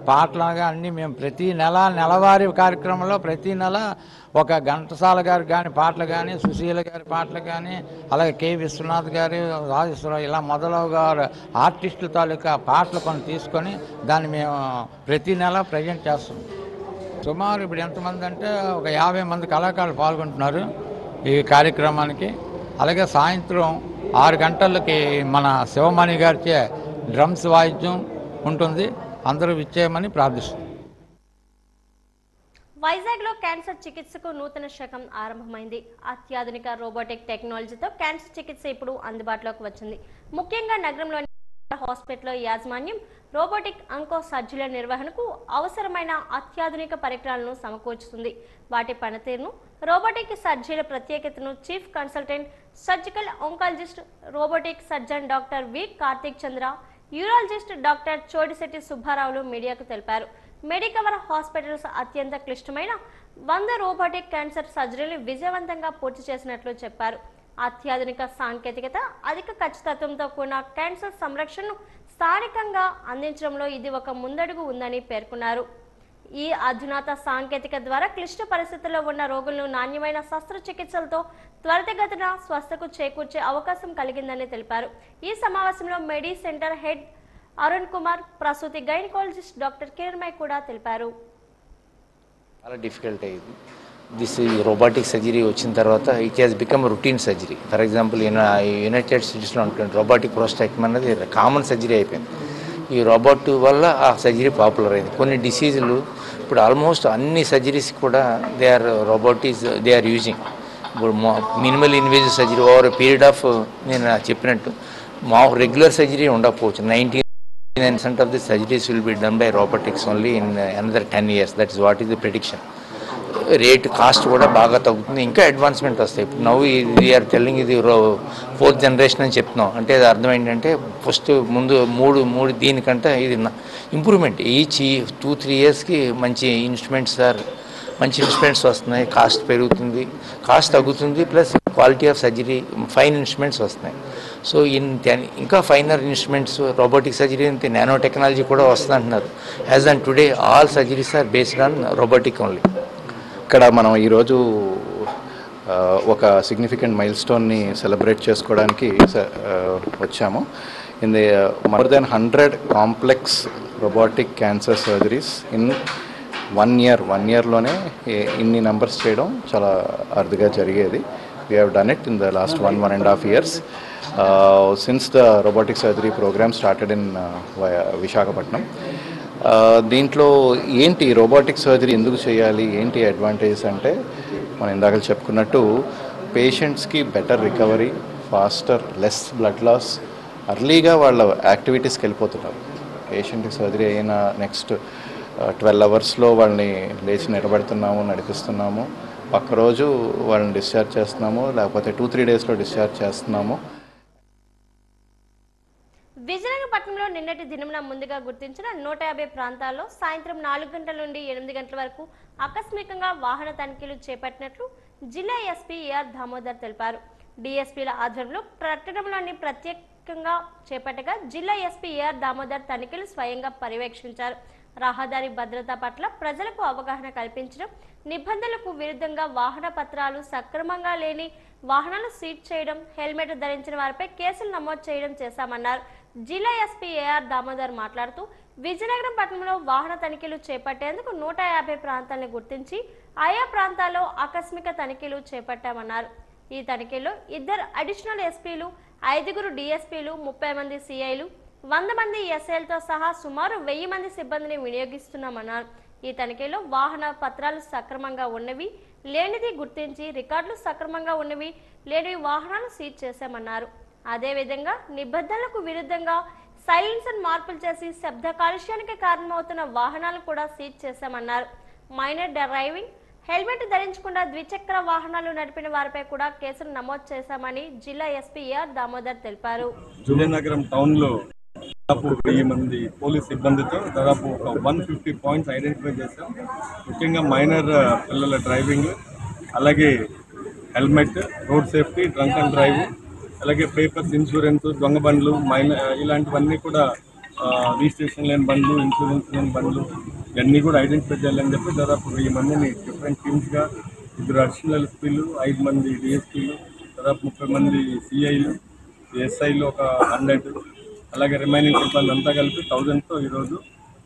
పాటలు అనగా అన్నీ మేము ప్రతి నెలవారీ కార్యక్రమంలో ప్రతి నెల ఒక ఘంటసాల గారి కానీ పాటలు కానీ, సుశీల గారి పాటలు కానీ, అలాగే కె విశ్వనాథ్ గారి, రాజేశ్వరరావు ఇలా మొదలవుగా ఆర్టిస్టుల తాలూకా పాటలు కొన్ని తీసుకొని దాన్ని మేము ప్రతి నెల ప్రజెంట్ చేస్తాం. సుమారు ఇప్పుడు ఎంతమంది అంటే ఒక 50 మంది కళాకారులు పాల్గొంటున్నారు ఈ కార్యక్రమానికి. అలాగే సాయంత్రం 6 గంటలకి మన శివమణి గారిచే డ్రమ్స్ వాయిద్యం ఉంటుంది. అందరూ విచ్చేయమని ప్రార్థిస్తున్నాం. వైజాగ్లో క్యాన్సర్ చికిత్సకు నూతన శకం ఆరంభమైంది. అత్యాధునిక రోబోటిక్ టెక్నాలజీతో క్యాన్సర్ చికిత్స ఇప్పుడు అందుబాటులోకి వచ్చింది. ముఖ్యంగా నగరంలోని హాస్పిటల్లో యాజమాన్యం రోబోటిక్ అంకో సర్జరీల నిర్వహణకు అవసరమైన అత్యాధునిక పరికరాలను సమకూర్చుతుంది. వాటి పనితీరును, రోబోటిక్ సర్జరీల ప్రత్యేకతను chief consultant surgical oncologist robotic surgeon doctor V Karthik Chandra, urologist doctor Chodisetti సుబ్బారావులు మీడియాకు తెలిపారు. మెడికవర్ హాస్పిటల్స్ అత్యంత క్లిష్టమైన 100 రోబోటిక్ క్యాన్సర్ సర్జరీలు విజయవంతంగా పూర్తి చేసినట్లు చెప్పారు. అత్యాధునిక సాంకేతికత, అధిక ఖచ్చితత్వంతో కూడిన క్యాన్సర్ సంరక్షణను స్థానికంగా అందించడంలో ఇది ఒక ముందడుగు ఉందని పేర్కొన్నారు. ఈ అధునాత సాంకేతిక ద్వారా క్లిష్ట పరిస్థితుల్లో ఉన్న రోగులను నాణ్యమైన శస్త్రచికిత్సలతో త్వరితగతిన స్వస్థకు చేకూర్చే అవకాశం కలిగిందని తెలిపారు. ఈ సమావేశంలో మెడి సెంటర్ హెడ్ అరుణ్ కుమార్, ప్రసూతి గైనకాలజిస్ట్ డాక్టర్ కిరణ్మయ్ కూడా తెలిపారు. చాలా డిఫికల్ట్ అయ్యింది. దిస్ రోబోటిక్ సర్జరీ వచ్చిన తర్వాత it has become routine surgery. For example United స్టేట్స్లో అనుకోండి రోబోటిక్ ప్రోస్టాక్టమీ అనేది కామన్ సర్జరీ అయిపోయింది. ఈ రోబోట్ వల్ల ఆ సర్జరీ పాపులర్ అయింది. కొన్ని డిసీజులు ఇప్పుడు ఆల్మోస్ట్ అన్ని సర్జరీస్ కూడా దే ఆర్ యూజింగ్. ఇప్పుడు minimal invasive surgery over period of నేను చెప్పినట్టు రెగ్యులర్ సర్జరీ ఉండకపోవచ్చు. 99% of the surgeries will be done by robotics only in another 10 years. That is what is the prediction. Rate cost కూడా బాగా తగ్గుతుంది, ఇంకా advancement వస్తాయి. ఇప్పుడు నవ్వు వీఆర్ టెల్లింగ్ ఇది 4th జనరేషన్ అని చెప్తున్నాం. అంటే అది అర్థం ఏంటంటే ఫస్ట్ ముందు మూడు దీనికంటే ఇది ఇంప్రూవ్మెంట్. ఈచ్ 2-3 ఇయర్స్కి మంచి ఇన్స్ట్రుమెంట్స్ వస్తున్నాయి. కాస్ట్ పెరుగుతుంది, కాస్ట్ తగ్గుతుంది, plus quality of surgery fine instruments వస్తున్నాయి. సో ఇంకా ఫైనర్ ఇన్స్ట్రుమెంట్స్ రోబోటిక్ సర్జరీ అంటే నానో టెక్నాలజీ కూడా వస్తుంది అంటున్నారు. As on today all surgeries are based on robotic only. ఇక్కడ మనం ఈరోజు ఒక సిగ్నిఫికెంట్ మైల్ స్టోన్ని సెలబ్రేట్ చేసుకోవడానికి వచ్చాము. In the more than 100 complex robotic cancer surgeries in 1 year. 1 yearలోనే ఇన్ని నెంబర్స్ చేయడం చాలా అరుదుగా జరిగేది. We have done it in the last 1.5 years since the robotic surgery program started in Visakhapatnam. దీంట్లో ఏంటి రోబోటిక్ సర్జరీ ఎందుకు చేయాలి, ఏంటి అడ్వాంటేజెస్ అంటే మనం ఇందాక చెప్పుకున్నట్టు పేషెంట్స్కి better recovery, faster, less blood loss, అర్లీగా వాళ్ళ యాక్టివిటీస్కి వెళ్ళిపోతున్నారు. పేషెంట్కి సర్జరీ అయిన నెక్స్ట్ 12 అవర్స్లో వాళ్ళని లేచి నిలబెడుతున్నాము, నడిపిస్తున్నాము. పక్క రోజు వాళ్ళని డిశ్చార్జ్ చేస్తున్నాము, లేకపోతే 2-3 డేస్లో డిశ్చార్జ్ చేస్తున్నాము. విజయనగరపట్నంలో నిన్నటి దినమున ముందుగా గుర్తించిన 150 ప్రాంతాల్లో సాయంత్రం 4 గంటల నుండి 8 గంటల వరకు ఆకస్మికంగా వాహన తనిఖీలు చేపట్టినట్లు జిల్లా ఎస్పీ ఏఆర్ దామోదర్ తెలిపారు. డిఎస్పీల ఆధ్వర్యంలో పట్టణంలోని ప్రత్యేకంగా చేపట్టగా జిల్లా ఎస్పీ ఏఆర్ దామోదర్ తనిఖీలు స్వయంగా పర్యవేక్షించారు. రహదారి భద్రత పట్ల ప్రజలకు అవగాహన కల్పించడం, నిబంధనలకు విరుద్ధంగా వాహన పత్రాలు సక్రమంగా లేని వాహనాలు సీజ్ చేయడం, హెల్మెట్ ధరించిన వారిపై కేసులు నమోదు చేయడం చేశామన్నారు. జిల్లా ఎస్పీ ఏఆర్ దామోదర్ మాట్లాడుతూ విజయనగరం పట్టణంలో వాహన తనిఖీలు చేపట్టేందుకు 150 ప్రాంతాలను గుర్తించి ఆయా ప్రాంతాల్లో ఆకస్మిక తనిఖీలు చేపట్టామన్నారు. ఈ తనిఖీల్లో 2 అడిషనల్ ఎస్పీలు, 5 డిఎస్పీలు, 30 మంది సిఐలు, 100 మంది ఎస్ఐలతో సహా సుమారు 1000 మంది సిబ్బందిని వినియోగిస్తున్నామన్నారు. ఈ తనిఖీలో వాహన పత్రాలు సక్రమంగా ఉన్నవి, లేనిది గుర్తించి రికార్డులు సక్రమంగా ఉన్నవి, లేనివి వాహనాలు సీజ్ చేశామన్నారు. అదేవిధంగా నిబంధనలకు విరుద్ధంగా సైలెన్సర్ మార్పులు చేసి శబ్ద కాలుష్యానికి కారణమవుతున్న వాహనాలు కూడా సీజ్ చేశామన్నారు. మైనర్ డ్రైవింగ్, హెల్మెట్ ధరించకుండా ద్విచక్ర వాహనాలు నడిపిన వారిపై కూడా కేసులు నమోదు చేశామని జిల్లా ఎస్పీ ఏఆర్ దామోదర్ తెలిపారు. విజయనగరం టౌన్లో దాదాపు 1000 మంది పోలీస్ సిబ్బందితో దాదాపు 150 పాయింట్స్ ఐడెంటిఫై చేశాం. ముఖ్యంగా మైనర్ పిల్లల డ్రైవింగ్, అలాగే helmet, road safety, drunk and drive, అలాగే పేపర్స్, ఇన్సూరెన్స్, దొంగ బండ్లు, ఇలాంటివన్నీ కూడా రిజిస్ట్రేషన్ లేని బండ్లు, ఇన్సూరెన్స్ లేని బండ్లు ఇవన్నీ కూడా ఐడెంటిఫై చేయాలని చెప్పి దాదాపు 1000 మందిని డిఫరెంట్ టీమ్స్గా 2 అడిషనల్ ఎస్పీలు, 5 మంది డిఎస్పీలు, దాదాపు 30 మంది సిఐలు, ఎస్ఐలు ఒక 100, అలాగే రిమైనింగ్ సిబ్బంది అంతా కలిపి 1000తో ఈరోజు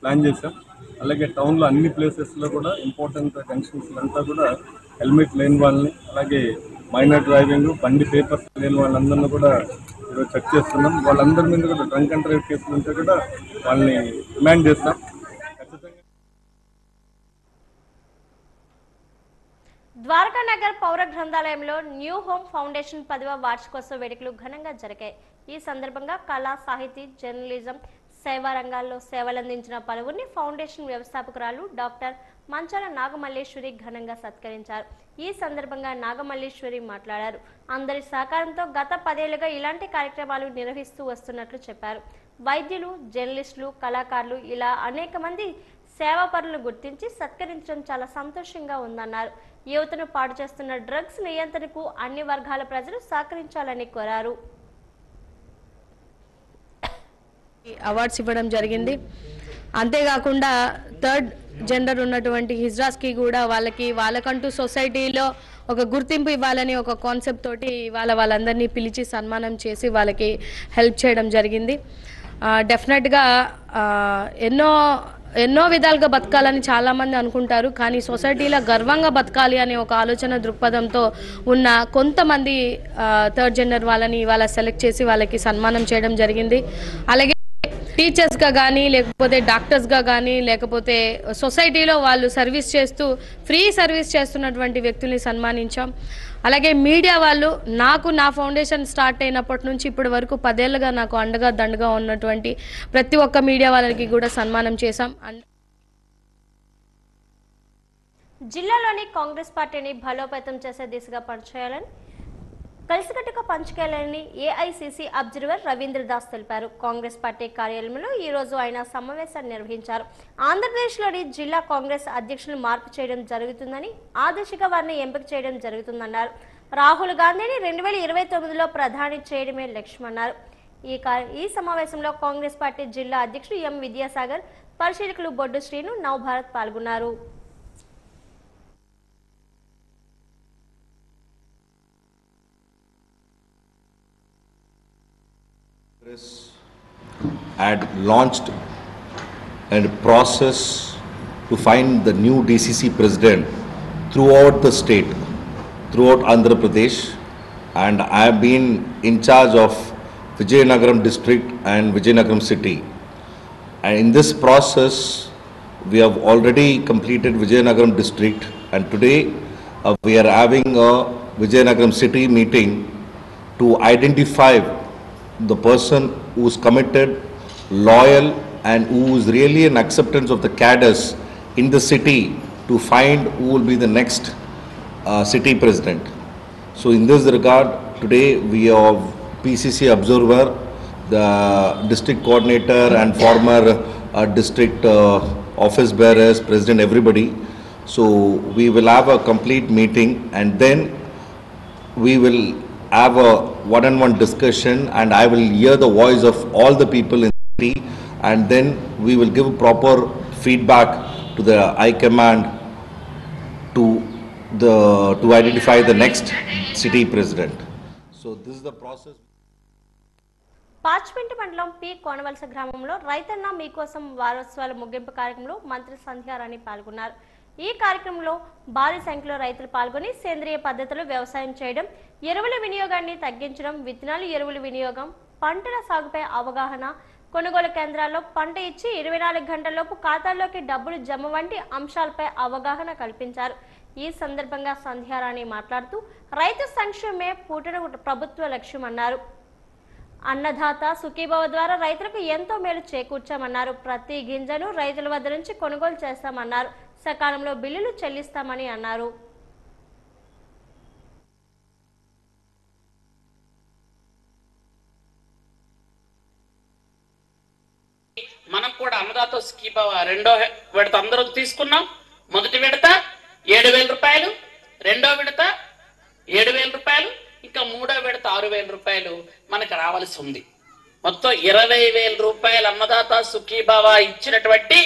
ప్లాన్ చేశాం. అలాగే టౌన్లో అన్ని ప్లేసెస్లో కూడా ఇంపార్టెంట్ జంక్షన్స్ అంతా కూడా హెల్మెట్ లేని వాళ్ళని, అలాగే మైనర్ డ్రైవింగ్, బండి పేపర్స్ లేని వాళ్ళందరినీ కూడా ఈరోజు చెక్ చేస్తున్నాం. వాళ్ళందరి మీద కూడా డ్రంక్ అండ్ డ్రైవ్ కేసులు ఉంటే కూడా వాళ్ళని రిమాండ్ చేస్తాం. ద్వారకా నగర్ పౌర గ్రంథాలయంలో న్యూ హోమ్ ఫౌండేషన్ 10వ వార్షికోత్సవ వేడుకలు ఘనంగా జరిగాయి. ఈ సందర్భంగా కళా, సాహితీ, జర్నలిజం, సేవా రంగాల్లో సేవలందించిన పలువురిని ఫౌండేషన్ వ్యవస్థాపకురాలు డాక్టర్ మంచాల నాగమల్లేశ్వరి ఘనంగా సత్కరించారు. ఈ సందర్భంగా నాగమల్లేశ్వరి మాట్లాడారు. అందరి సహకారంతో గత 10 ఏళ్లుగా ఇలాంటి కార్యక్రమాలు నిర్వహిస్తూ వస్తున్నట్లు చెప్పారు. వైద్యులు, జర్నలిస్టులు, కళాకారులు ఇలా అనేక మంది సేవా పనులను గుర్తించి సత్కరించడం చాలా సంతోషంగా ఉందన్నారు. యువతను పాడు చేస్తున్న డ్రగ్స్ నియంత్రణకు అన్ని వర్గాల ప్రజలు సహకరించాలని కోరారు. అవార్డ్స్ ఇవ్వడం జరిగింది. అంతేకాకుండా 3rd జెండర్ ఉన్నటువంటి హిజ్రాస్కి కూడా వాళ్ళకంటూ సొసైటీలో ఒక గుర్తింపు ఇవ్వాలని ఒక కాన్సెప్ట్ తోటి వాళ్ళందరినీ పిలిచి సన్మానం చేసి వాళ్ళకి హెల్ప్ చేయడం జరిగింది. డెఫినెట్గా ఎన్నో విధాలుగా బతకాలని చాలామంది అనుకుంటారు. కానీ సొసైటీలో గర్వంగా బతకాలి అనే ఒక ఆలోచన దృక్పథంతో ఉన్న కొంతమంది 3rd జెండర్ వాళ్ళని ఇవాళ సెలెక్ట్ చేసి వాళ్ళకి సన్మానం చేయడం జరిగింది. అలాగే టీచర్స్గా కానీ, లేకపోతే డాక్టర్స్గా కానీ, లేకపోతే సొసైటీలో వాళ్ళు సర్వీస్ చేస్తూ ఫ్రీ సర్వీస్ చేస్తున్నటువంటి వ్యక్తుల్ని సన్మానించాం. అలాగే మీడియా వాళ్ళు నా ఫౌండేషన్ స్టార్ట్ అయినప్పటి నుంచి ఇప్పటి వరకు 10 ఏళ్ళుగా నాకు అండగా దండగా ఉన్నటువంటి ప్రతి ఒక్క మీడియా వాళ్ళకి కూడా సన్మానం చేశాం. జిల్లాలోని కాంగ్రెస్ పార్టీని బలోపేతం చేసే దిశగా పనిచేయాలని, కలిసికట్టుగా పంచుకోవాలని ఏఐసిసి అబ్జర్వర్ రవీంద్రదాస్ తెలిపారు. కాంగ్రెస్ పార్టీ కార్యాలయంలో ఈ రోజు ఆయన సమావేశాన్ని నిర్వహించారు. ఆంధ్రప్రదేశ్లోని జిల్లా కాంగ్రెస్ అధ్యక్షులను మార్పు చేయడం జరుగుతుందని, ఆ దిశగా వారిని ఎంపిక చేయడం జరుగుతుందన్నారు. రాహుల్ గాంధీని 2029లో ప్రధాని చేయడమే లక్ష్యమన్నారు. ఈ సమావేశంలో కాంగ్రెస్ పార్టీ జిల్లా అధ్యక్షుడు ఎం విద్యాసాగర్, పరిశీలకులు బొడ్డు శ్రీను, నవభారత్ పాల్గొన్నారు. had launched a process to find the new DCC president throughout the state, throughout Andhra Pradesh, and I have been in charge of Vijayanagaram district and Vijayanagaram city. And in this process, we have already completed Vijayanagaram district, and today we are having a Vijayanagaram city meeting to identify the person who is committed, loyal, and who is really an acceptance of the cadres in the city to find who will be the next city president. So in this regard, today we have PCC observer, the district coordinator and former district office bearers, president, everybody. So we will have a complete meeting, and then we will have a one-on-one discussion, and I will hear the voice of all the people in the city, and then we will give proper feedback to the High Command to identify the next city president. So this is the process. Parchment మండలం P Konavalasa గ్రామంలో రైతన్న మీకోసం వారోత్సవాల ముగింపు కార్యక్రమంలో మంత్రి సంధ్యారాణి పాల్గొన్నారు. ఈ కార్యక్రమంలో భారీ సంఖ్యలో రైతులు పాల్గొని సేంద్రియ పద్ధతిలో వ్యవసాయం చేయడం, ఎరువుల వినియోగాన్ని తగ్గించడం, విత్తనాలు ఎరువుల వినియోగం, పంటల సాగుపై అవగాహన, కొనుగోలు కేంద్రాల్లో పంట ఇచ్చి 24 గంటల్లోపు ఖాతాల్లోకి డబ్బులు జమ వంటి అంశాలపై అవగాహన కల్పించారు. ఈ సందర్భంగా సంధ్యారాణి మాట్లాడుతూ రైతు సంక్షేమమే పూటన ప్రభుత్వ లక్ష్యమన్నారు. అన్నదాత సుఖీభవ ద్వారా రైతులకు ఎంతో మేలు చేకూర్చామన్నారు. ప్రతి గింజను రైతుల వద్ద నుంచి కొనుగోలు చేస్తామన్నారు. సకాలంలో బిల్లులు చెల్లిస్తామని అన్నారు. మనం కూడా అన్నదాత సుఖీభవ రెండో విడత అందరూ తీసుకున్నాం. మొదటి విడత 7,000 రూపాయలు, రెండో విడత 7,000 రూపాయలు, ఇంకా మూడో విడత 6,000 రూపాయలు మనకు రావాల్సి ఉంది. మొత్తం 20,000 రూపాయలు అన్నదాత సుఖీభవ ఇచ్చినటువంటి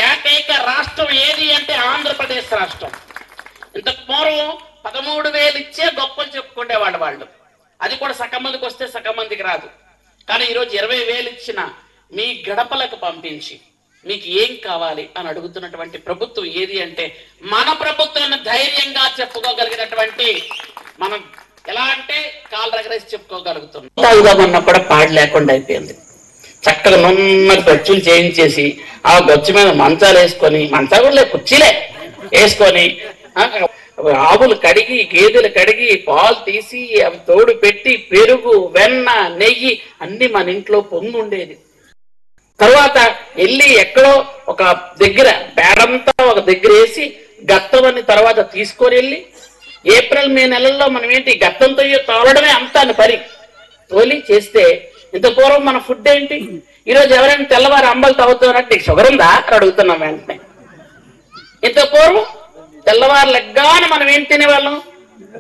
ఏకైక రాష్ట్రం ఏది అంటే ఆంధ్రప్రదేశ్ రాష్ట్రం. ఇంతకు పూర్వం 13,000 ఇచ్చే గొప్పలు చెప్పుకునేవాళ్ళు వాళ్ళు. అది కూడా సగం మందికి వస్తే సగం మందికి రాదు. కానీ ఈరోజు 20,000 ఇచ్చిన మీ గడపలకు పంపించి మీకు ఏం కావాలి అని అడుగుతున్నటువంటి ప్రభుత్వం ఏది అంటే మన ప్రభుత్వం ధైర్యంగా చెప్పుకోగలిగినటువంటి, మనం ఎలా అంటే కాలు రగరేసి చెప్పుకోగలుగుతున్నాం. తాగుదామన్నా కూడా పాడు లేకుండా అయిపోయింది. చక్కగా నున్న ఖర్చులు చేయించేసి ఆ గొచ్చు మీద మంచాలు వేసుకొని, మంచాలు కూడా కుర్చీలే వేసుకొని, ఆవులు కడిగి గేదెలు కడిగి పాలు తీసి అవి తోడు పెట్టి పెరుగు వెన్న నెయ్యి అన్ని మన ఇంట్లో పొంగి ఉండేది. తర్వాత వెళ్ళి ఎక్కడో ఒక దగ్గర పేడంతా ఒక దగ్గర వేసి గత్తమని తర్వాత తీసుకొని వెళ్ళి ఏప్రిల్ మే నెలల్లో మనం ఏంటి గత్తంతో తోలడమే అంతా పని తోలి చేస్తే ఇంత పూర్వం మన ఫుడ్ ఏంటి? ఈరోజు ఎవరైనా తెల్లవారు అంబలు తాగుతారంటే నీకు షుగర్ ఉందా అని అడుగుతున్నాం వెంటనే. ఇంత పూర్వం తెల్లవారు లెగ్గానే మనం ఏం తినేవాళ్ళం?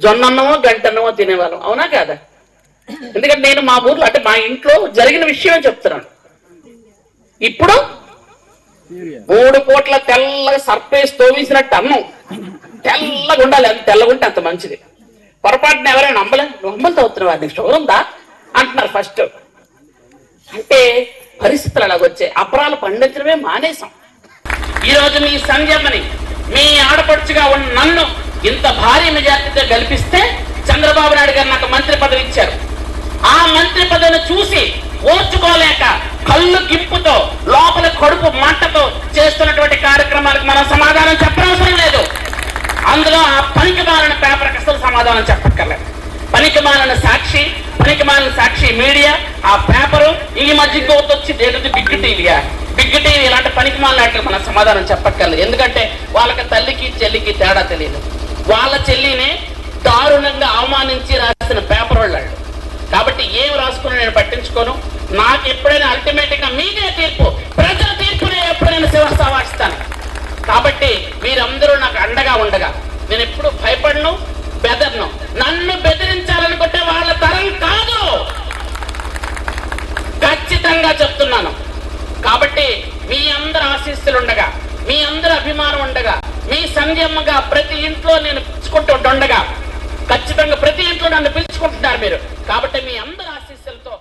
జొన్నన్నమో గంటన్నమో తినేవాళ్ళం, అవునా కాదా? ఎందుకంటే నేను మా ఊర్లో అంటే మా ఇంట్లో జరిగిన విషయం చెప్తున్నాను. ఇప్పుడు 3 పూట్ల తెల్లగా సర్పేసి తోమేసినట్టు అన్నం తెల్లగా ఉండాలి. అది తెల్లగా ఉంటే అంత మంచిది. పొరపాటున ఎవరైనా అంబలు తాగుతున్నారు, నీకు షుగర్ ఉందా అంటున్నారు ఫస్ట్. అంటే పరిస్థితులు అలాగొచ్చాయి. అపరాలు పండించడమే మానేశాం. ఈరోజు మీ సంజమ్మని మీ ఆడపడుచుగా ఉన్న నన్ను ఇంత భారీ మెజార్టీతో గెలిపిస్తే చంద్రబాబు నాయుడు గారు నాకు మంత్రి పదవి ఇచ్చారు. ఆ మంత్రి పదవిని చూసి ఓర్చుకోలేక కళ్ళు గిప్పుతో లోపల కడుపు మంటతో చేస్తున్నటువంటి కార్యక్రమాలకు మనం సమాధానం చెప్పనవసరం లేదు. అందులో ఆ పనికిమాలిన పేపర్కి అసలు సమాధానం చెప్పక్కర్లేదు. పనికిమాలిన సాక్షి మీడియా ఆ పేపరు ఈ మధ్య ఇంకొకటి వచ్చి ఏంటంటే బిగ్ టీవీ ఇలాంటి పనికిమాలిన వాటికి మనం సమాధానం చెప్పక్కర్లేదు. ఎందుకంటే వాళ్ళకి తల్లికి చెల్లికి తేడా తెలియదు. వాళ్ళ చెల్లినే దారుణంగా అవమానించి రాసిన పేపర్ వాళ్ళు. కాబట్టి ఏం రాసుకుని నేను పట్టించుకోను. నాకు ఎప్పుడైనా అల్టిమేట్ గా మీదే తీర్పు, ప్రజల తీర్పునే ఎప్పుడైనా శివస్థావాస్తాను. కాబట్టి మీరందరూ నాకు అండగా ఉండగా నేను ఎప్పుడు భయపడను, బెదర్ను. నన్ను బెదిరించాలనుకుంటే వాళ్ళ తరం కాదు, ఖచ్చితంగా చెప్తున్నాను. కాబట్టి మీ అందరి ఆశీస్సులు ఉండగా, మీ అందరి అభిమానం ఉండగా, మీ సంజయమ్మగా ప్రతి ఇంట్లో నేను పిలుచుకుంటుండగా, ఖచ్చితంగా ప్రతి ఇంట్లో నన్ను పిలుచుకుంటున్నారు మీరు. కాబట్టి మీ అందరి ఆశీస్సులతో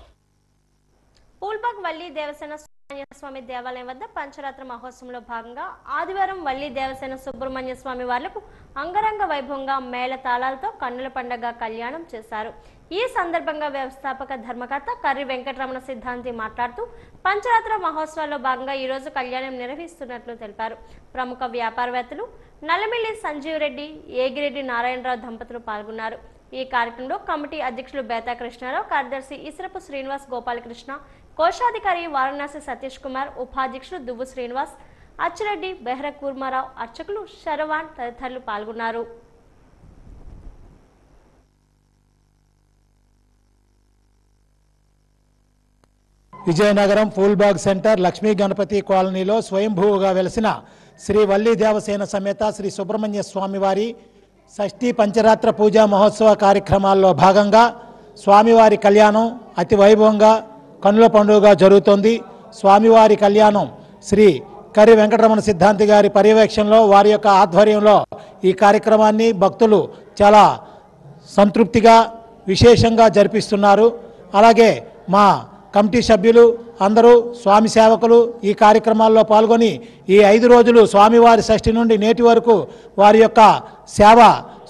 వల్లి దేవసేన సుబ్రహ్మణ్య స్వామి దేవాలయం వద్ద పంచరాత్ర మహోత్సవంలో భాగంగా ఆదివారం వల్లి దేవసేన సుబ్రహ్మణ్య స్వామి వార్లకు అంగరంగ వైభవంగా మేళ తాళాలతో కన్నుల పండగ కళ్యాణం చేశారు. ఈ సందర్భంగా వ్యవస్థాపక ధర్మకర్త కర్రి వెంకటరమణ సిద్ధాంతి మాట్లాడుతూ పంచరాత్ర మహోత్సవాల్లో భాగంగా ఈ రోజు కళ్యాణం నిర్వహిస్తున్నట్లు తెలిపారు. ప్రముఖ వ్యాపారవేత్తలు నల్లమిల్లి సంజీవ్ రెడ్డి, ఏగిరెడ్డి నారాయణరావు దంపతులు పాల్గొన్నారు. ఈ కార్యక్రమంలో కమిటీ అధ్యక్షులు బేతా కృష్ణారావు, కార్యదర్శి ఇసరపు శ్రీనివాస్ గోపాలకృష్ణ, కోశాధికారి వారణాసి సతీష్ కుమార్, ఉపాధ్యక్షులు దువ్వు శ్రీనివాస్, అచ్చిరెడ్డి, బెహ్ర కూర్మారావు, అర్చకులు శరవాన్ తదితరులు పాల్గొన్నారు. విజయనగరం ఫూల్బాగ్ సెంటర్ లక్ష్మీ గణపతి కాలనీలో స్వయంభూగా వెలసిన శ్రీ వల్లి దేవసేన సమేత శ్రీ సుబ్రహ్మణ్య స్వామివారి షష్ఠీ పంచరాత్ర పూజా మహోత్సవ కార్యక్రమాల్లో భాగంగా స్వామివారి కళ్యాణం అతి వైభవంగా కన్నుల పండుగగా జరుగుతోంది. స్వామివారి కళ్యాణం శ్రీ కర్రి వెంకటరమణ సిద్ధాంతి గారి పర్యవేక్షణలో, వారి యొక్క ఆధ్వర్యంలో ఈ కార్యక్రమాన్ని భక్తులు చాలా సంతృప్తిగా విశేషంగా జరిపిస్తున్నారు. అలాగే మా కమిటీ సభ్యులు అందరూ స్వామి సేవకులు ఈ కార్యక్రమాల్లో పాల్గొని ఈ 5 రోజులు స్వామివారి షష్ఠి నుండి నేటి వరకు వారి యొక్క సేవ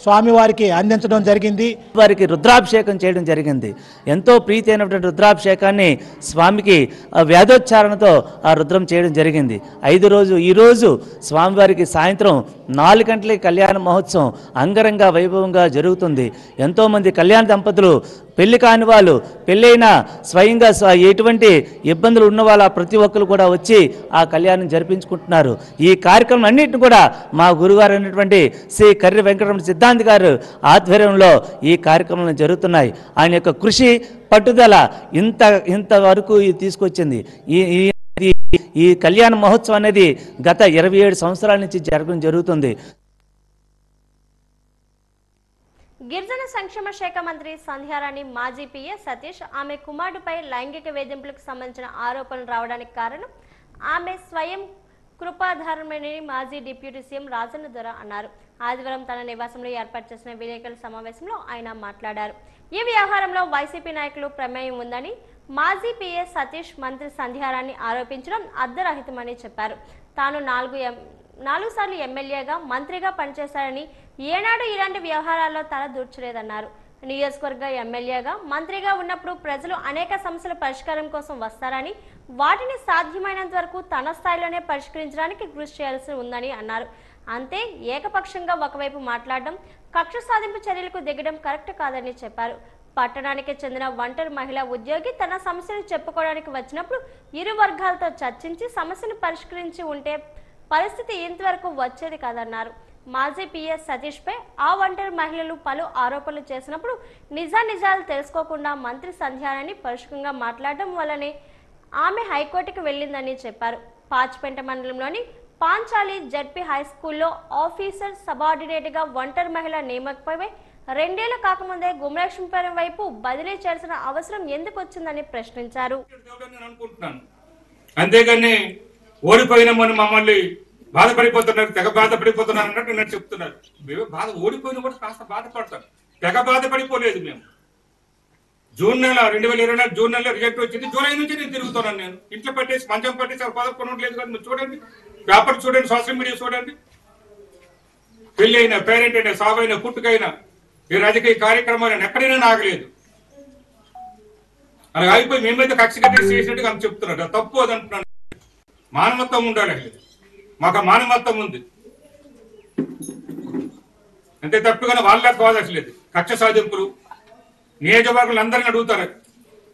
స్వామివారికి అందించడం జరిగింది. వారికి రుద్రాభిషేకం చేయడం జరిగింది. ఎంతో ప్రీతి అయినటువంటి రుద్రాభిషేకాన్ని స్వామికి వేదోచ్చారణతో ఆ రుద్రం చేయడం జరిగింది. 5 రోజు ఈరోజు స్వామివారికి సాయంత్రం 4 గంటలకి కళ్యాణ మహోత్సవం అంగరంగ వైభవంగా జరుగుతుంది. ఎంతోమంది కళ్యాణ దంపతులు, పెళ్లి కాని వాళ్ళు, పెళ్ళైన స్వయంగా ఎటువంటి ఇబ్బందులు ఉన్న వాళ్ళ ప్రతి ఒక్కరు కూడా వచ్చి ఆ కళ్యాణం జరిపించుకుంటున్నారు. ఈ కార్యక్రమం అన్నింటిని కూడా మా గురుగారు అయినటువంటి శ్రీ కర్రి వెంకటరమణ సిద్ధాంతి గారు ఆధ్వర్యంలో ఈ కార్యక్రమాలు జరుగుతున్నాయి. ఆయన యొక్క కృషి, పట్టుదల ఇంతవరకు తీసుకొచ్చింది. ఈ కళ్యాణ మహోత్సవం అనేది గత 27 సంవత్సరాల నుంచి జరగడం జరుగుతుంది. గిరిజన సంక్షేమ శాఖ మంత్రి సంధ్యారాణి మాజీ పిఏ సతీష్ ఆమె కుమారుడిపై లైంగిక వేధింపులకు సంబంధించిన ఆరోపణలు రావడానికి కారణం ఆమె స్వయం కృపాధారమని మాజీ డిప్యూటీ సీఎం రాజన్న దొర అన్నారు. ఆదివారం తన నివాసంలో ఏర్పాటు చేసిన విలేకరుల సమావేశంలో ఆయన మాట్లాడారు. ఈ వ్యవహారంలో వైసీపీ నాయకులు ప్రమేయం ఉందని మాజీ పిఏ సతీష్ మంత్రి సంధ్యారాణి ఆరోపించడం అర్ధరహితమని చెప్పారు. తాను 4 సార్లు ఎమ్మెల్యేగా, మంత్రిగా పనిచేశారని ఏనాడు ఇలాంటి వ్యవహారాల్లో తల దూర్చలేదన్నారు. నియోజకవర్గ ఎమ్మెల్యేగా, మంత్రిగా ఉన్నప్పుడు ప్రజలు అనేక సమస్యల పరిష్కారం కోసం వస్తారని, వాటిని సాధ్యమైనంత వరకు తన స్థాయిలోనే పరిష్కరించడానికి కృషి చేయాల్సి ఉందని అన్నారు. అంతే ఏకపక్షంగా ఒకవైపు మాట్లాడడం, కక్ష సాధింపు చర్యలకు దిగడం కరెక్ట్ కాదని చెప్పారు. పట్టణానికి చెందిన ఒంటరి మహిళా ఉద్యోగి తన సమస్యను చెప్పుకోవడానికి వచ్చినప్పుడు ఇరు వర్గాలతో చర్చించి సమస్యను పరిష్కరించి ఉంటే పరిస్థితి ఇంతవరకు వచ్చేది కాదన్నారు. మాజీ పిఎస్ సతీష్ పై ఆ ఒంటరి మహిళలు పలు ఆరోపణలు చేసినప్పుడు నిజాలు తెలుసుకోకుండా మంత్రి సంధ్యారాణి పరుషంగా మాట్లాడడం వల్లనే ఆమె హైకోర్టుకు వెళ్ళిందని చెప్పారు. పాచిపెంట మండలంలోని పాంచాలి జడ్పీ హై స్కూల్లో ఆఫీసర్ సబార్డినేట్గా ఒంటరి మహిళ నియమకంపై 2 ఏళ్లు కాకముందే గుమలక్ష్మీపురం వైపు బదిలీ చేయాల్సిన అవసరం ఎందుకు వచ్చిందని ప్రశ్నించారు. అంతేగాని ఓడిపోయిన మమ్మల్ని బాధపడిపోతున్నారు, తెగ బాధపడిపోతున్నారు అన్నట్టు నేను చెప్తున్నారు. మేము బాధ ఓడిపోయిన కూడా కాస్త బాధపడతాం, తెగ బాధపడిపోలేదు. మేము జూన్ నెల 2024 జూన్ నెల రిజల్ట్ వచ్చింది. జూలై నుంచి నేను తిరుగుతున్నాను. నేను ఇంట్లో పట్టేసి మంచం పట్టేసి పదకొనట్లేదు కదా. మీరు చూడండి, పేపర్ చూడండి, సోషల్ మీడియా చూడండి. పెళ్లి అయినా, పేరెంట్ అయినా, సావైనా, పుట్టుకైనా, ఈ రాజకీయ కార్యక్రమాలను ఎక్కడైనా ఆగలేదు. అలా అయిపోయి మేమైతే కక్ష కట్టేసి చేసినట్టుగా ఆమె చెప్తున్నారు. తప్పు అది అంటున్నాను. మానవత్వం ఉండాలి. మాకు మానవత్వం ఉంది. అంతే తప్పుగానే వాళ్ళకి కావాల్సలేదు. కక్ష సాధింపులు నియోజకవర్గాలు అందరినీ అడుగుతారు.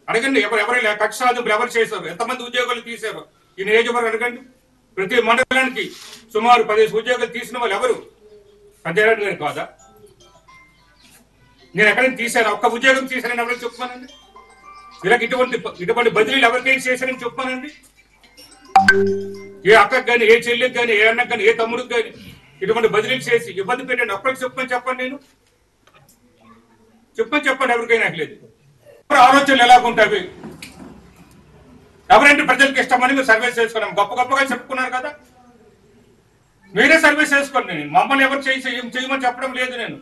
అడగండి, ఎవరైనా కక్ష సాధింపులు ఎవరు చేశారు, ఎంతమంది ఉద్యోగాలు తీశారు ఈ నియోజకవర్గం అడగండి. ప్రతి మండలానికి సుమారు 15 ఉద్యోగాలు తీసిన వాళ్ళు ఎవరు? సంధ్యారాణి గారు కాదా? నేను ఎక్కడైనా తీశాను, ఒక్క ఉద్యోగం తీశానని ఎవరైనా చెప్పానండి? వీళ్ళకి ఇటువంటి బదిలీలు ఎవరికైనా చేశారని చెప్పానండి? ఏ అక్కకి కానీ, ఏ చెల్లికి కానీ, ఏ అన్నకి కానీ, ఏ తమ్ముడికి కానీ ఇటువంటి బదిలీలు చేసి ఇబ్బంది పెట్టండి ఒక్కరికి చెప్పండి. నేను చెప్పండి ఎవరికైనా లేదు. ఆలోచనలు ఎలాగుంటాయి? ఎవరంటే ప్రజలకు ఇష్టమని మీరు సర్వీస్ చేసుకున్నాం, గొప్పగా చెప్పుకున్నారు కదా. మీరే సర్వీస్ చేసుకోండి. నేను మమ్మల్ని ఎవరు చేయమని చెప్పడం లేదు. నేను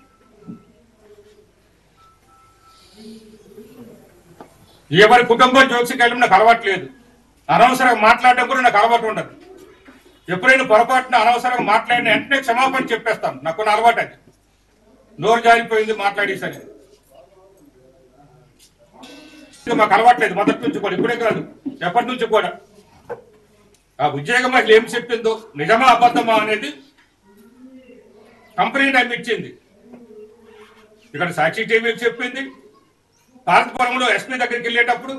ఎవరి కుటుంబం జోక్సికి వెళ్ళడం నాకు అలవాట్లేదు. అనవసరంగా మాట్లాడడం కూడా నాకు అలవాటు ఉండదు. ఎప్పుడైనా పొరపాటున అనవసరంగా మాట్లాడిన వెంటనే క్షమాపణ చెప్పేస్తాను. నాకు కొన్ని అలవాటు అది. నోరు జారిపోయింది మాట్లాడేసరి మాకు అలవాట్లేదు మొదటి నుంచి కూడా, ఇప్పుడే కాదు ఎప్పటి నుంచి కూడా. ఆ ఉద్యోగ మహిళ ఏం చెప్పిందో నిజమా అబద్ధమా అనేది కంపెనీ టైం ఇచ్చింది. ఇక్కడ సాక్షి టీవీకి చెప్పింది. భారతపురంలో ఎస్పీ దగ్గరికి వెళ్ళేటప్పుడు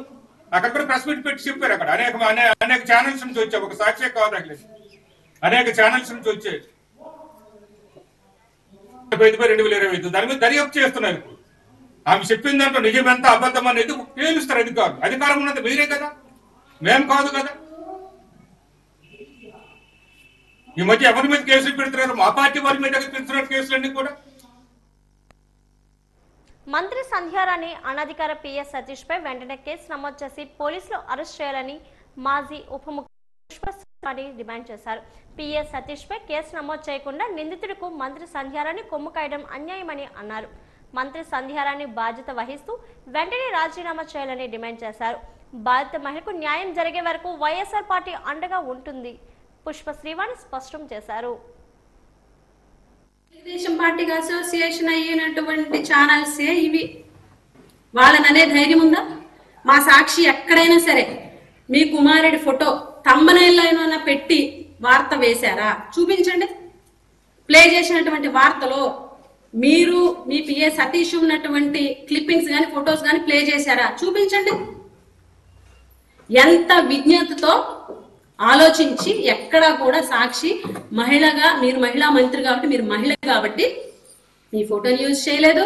అక్కడ కూడా ప్రెస్ మీట్ పెట్టి చెప్పారు. అక్కడ అనేక ఛానల్స్ నుంచి వచ్చాయి. ఒక సాక్షి కాదు, అక్కడ అనేక ఛానల్స్ నుంచి వచ్చాయి. 2025 దాని మీద దర్యాప్తు చేస్తున్నారు. ఇప్పుడు ఆమె చెప్పిన దాంట్లో నిజం ఎంత అబద్ధం అనేది తేలుస్తారు అధికారులు. అధికారం ఉన్నది మీరే కదా, మేం కాదు కదా. ఈ మధ్య ఎవరి మీద కేసులు పెడుతున్నారు? మా పార్టీ వారి మీద పెడుతున్నారు కేసులన్నీ కూడా. మంత్రి సంధ్యారాణి అనధికార పిఎస్ సతీష్ పై వెంటనే కేసు నమోదు చేసి పోలీసులు అరెస్ట్ చేయాలని మాజీ ఉప ముఖ్యమంత్రి డిమాండ్ చేశారు. పిఎస్ సతీష్ పై కేసు నమోదు చేయకుండా నిందితుడికి మంత్రి సంధ్యారాణి కొమ్ము కాయడం అన్యాయమని అన్నారు. మంత్రి సంధ్యారాణి బాధ్యత వహిస్తూ వెంటనే రాజీనామా చేయాలని డిమాండ్ చేశారు. బాధిత మహిళకు న్యాయం జరిగే వరకు వైఎస్ఆర్ పార్టీ అండగా ఉంటుంది పుష్ప శ్రీవాణి స్పష్టం చేశారు. తెలుగుదేశం పార్టీకి అసోసియేషన్ అయినటువంటి ఛానల్స్ ఇవి, వాళ్ళని అనే ధైర్యం ఉందా? మా సాక్షి ఎక్కడైనా సరే మీ కుమారుడి ఫోటో తమ్మనైనా పెట్టి వార్త వేశారా? చూపించండి. ప్లే చేసినటువంటి వార్తలో మీరు మీ పిఏ సతీష్ ఉన్నటువంటి క్లిప్పింగ్స్ కానీ ఫొటోస్ కానీ ప్లే చేశారా? చూపించండి. ఎంత విజ్ఞతతో ఆలోచించి ఎక్కడా కూడా సాక్షి మహిళగా, మీరు మహిళా మంత్రి కాబట్టి, మీరు మహిళ కాబట్టి మీ ఫోటోని యూజ్ చేయలేదు.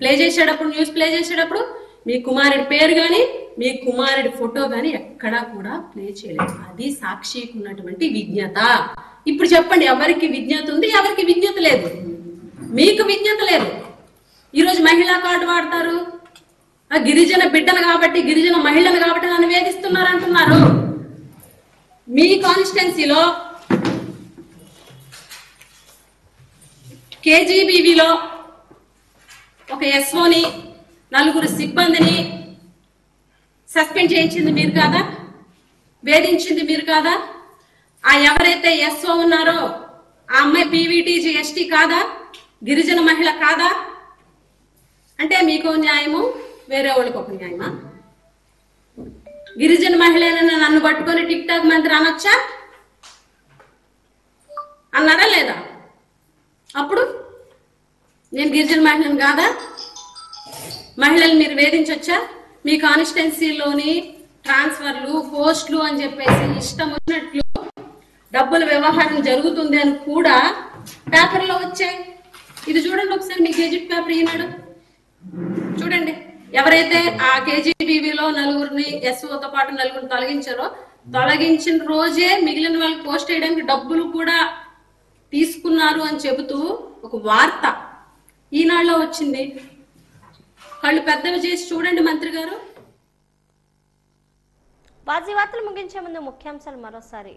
ప్లే చేసేటప్పుడు, న్యూస్ ప్లే చేసేటప్పుడు మీ కుమారుడి పేరు కానీ మీ కుమారుడి ఫోటో కానీ ఎక్కడా కూడా ప్లే చేయలేదు. అది సాక్షికి ఉన్నటువంటి విజ్ఞత. ఇప్పుడు చెప్పండి, ఎవరికి విజ్ఞత ఉంది, ఎవరికి విజ్ఞత లేదు? మీకు విజ్ఞత లేదు. ఈరోజు మహిళా కార్డు వాడతారు, గిరిజన బిడ్డలు కాబట్టి, గిరిజన మహిళలు కాబట్టి నన్ను వేధిస్తున్నారు అంటున్నారు. మీ కాన్స్టిట్యున్సీలో కేజీబీవీలో ఒక ఎస్ఓని, 4 సిబ్బందిని సస్పెండ్ చేయించింది మీరు కాదా? వేధించింది మీరు కాదా? ఆ ఎవరైతే ఎస్ఓ ఉన్నారో ఆ అమ్మాయి పీవీటీజీ ఎస్టీ కాదా? గిరిజన మహిళ కాదా? అంటే మీకు న్యాయము, వేరే వాళ్ళకి ఒక న్యాయమా? గిరిజన మహిళలను నన్ను పట్టుకొని టిక్ టాక్ మంత్రి అనొచ్చా? అన్నారా లేదా? అప్పుడు నేను గిరిజన మహిళను కాదా? మహిళలు మీరు వేధించొచ్చా? మీ కాన్స్టిట్యున్సీలోని ట్రాన్స్ఫర్లు, పోస్టులు అని చెప్పేసి ఇష్టం వచ్చినట్లు డబ్బుల వ్యవహారం జరుగుతుంది అని కూడా పేపర్లో వచ్చాయి. ఇది చూడండి ఒకసారి, మీ గెజిట్ పేపర్ ఈనాడు చూడండి. ఎవరైతే ఆ కేజీబీవీలో 4 ఎస్ఓతో పాటు 4 తొలగించారో, తొలగించిన రోజే మిగిలిన వాళ్ళకి పోస్ట్ చేయడానికి డబ్బులు కూడా తీసుకున్నారు అని చెబుతూ ఒక వార్త ఈనాడులో వచ్చింది. కళ్ళు పెద్దవి చేసి చూడండి మంత్రి గారు. వాజీ వార్తలు ముగించే ముందు ముఖ్యాంశాలు మరోసారి.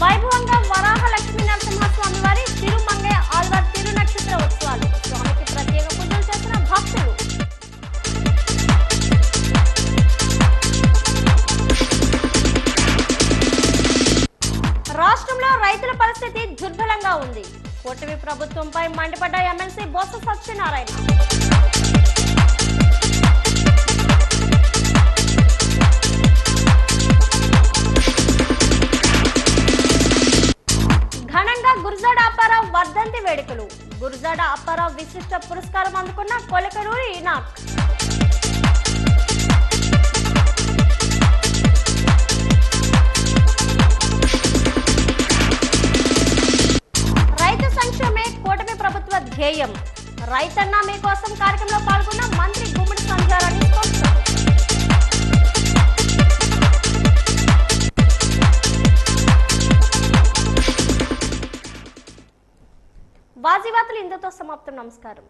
వైభవంగా వరాహ లక్ష్మీ నరసింహస్వామి వారి తిరుమంగయ్య ఆళ్వార్ తిరు నక్షత్ర ఉత్సవాలు. స్వామికి ప్రత్యేక పూజలు చేసిన భక్తులు. రాష్ట్రంలో రైతుల పరిస్థితి దుర్బలంగా ఉంది. కూటమి ప్రభుత్వంపై మండిపడ్డ ఎమ్మెల్సీ బొత్స సత్యనారాయణ. ఘనంగా గురజాడ అప్పారావు వర్ధంతి వేడుకలు. గురజాడ అప్పారావు విశిష్ట పురస్కారం అందుకున్న కొలకనూరి ఈనాక్. రైతు సంక్షేమే కూటమి ప్రభుత్వ ధ్యేయం. రైతన్న మీకోసం కార్యక్రమంలో పాల్గొన్న మంత్రి గుమ్మడి సంధ్యారాణి స్పష్టం. వాజీ వార్తలు ఇంతతో సమాప్తం. నమస్కారం.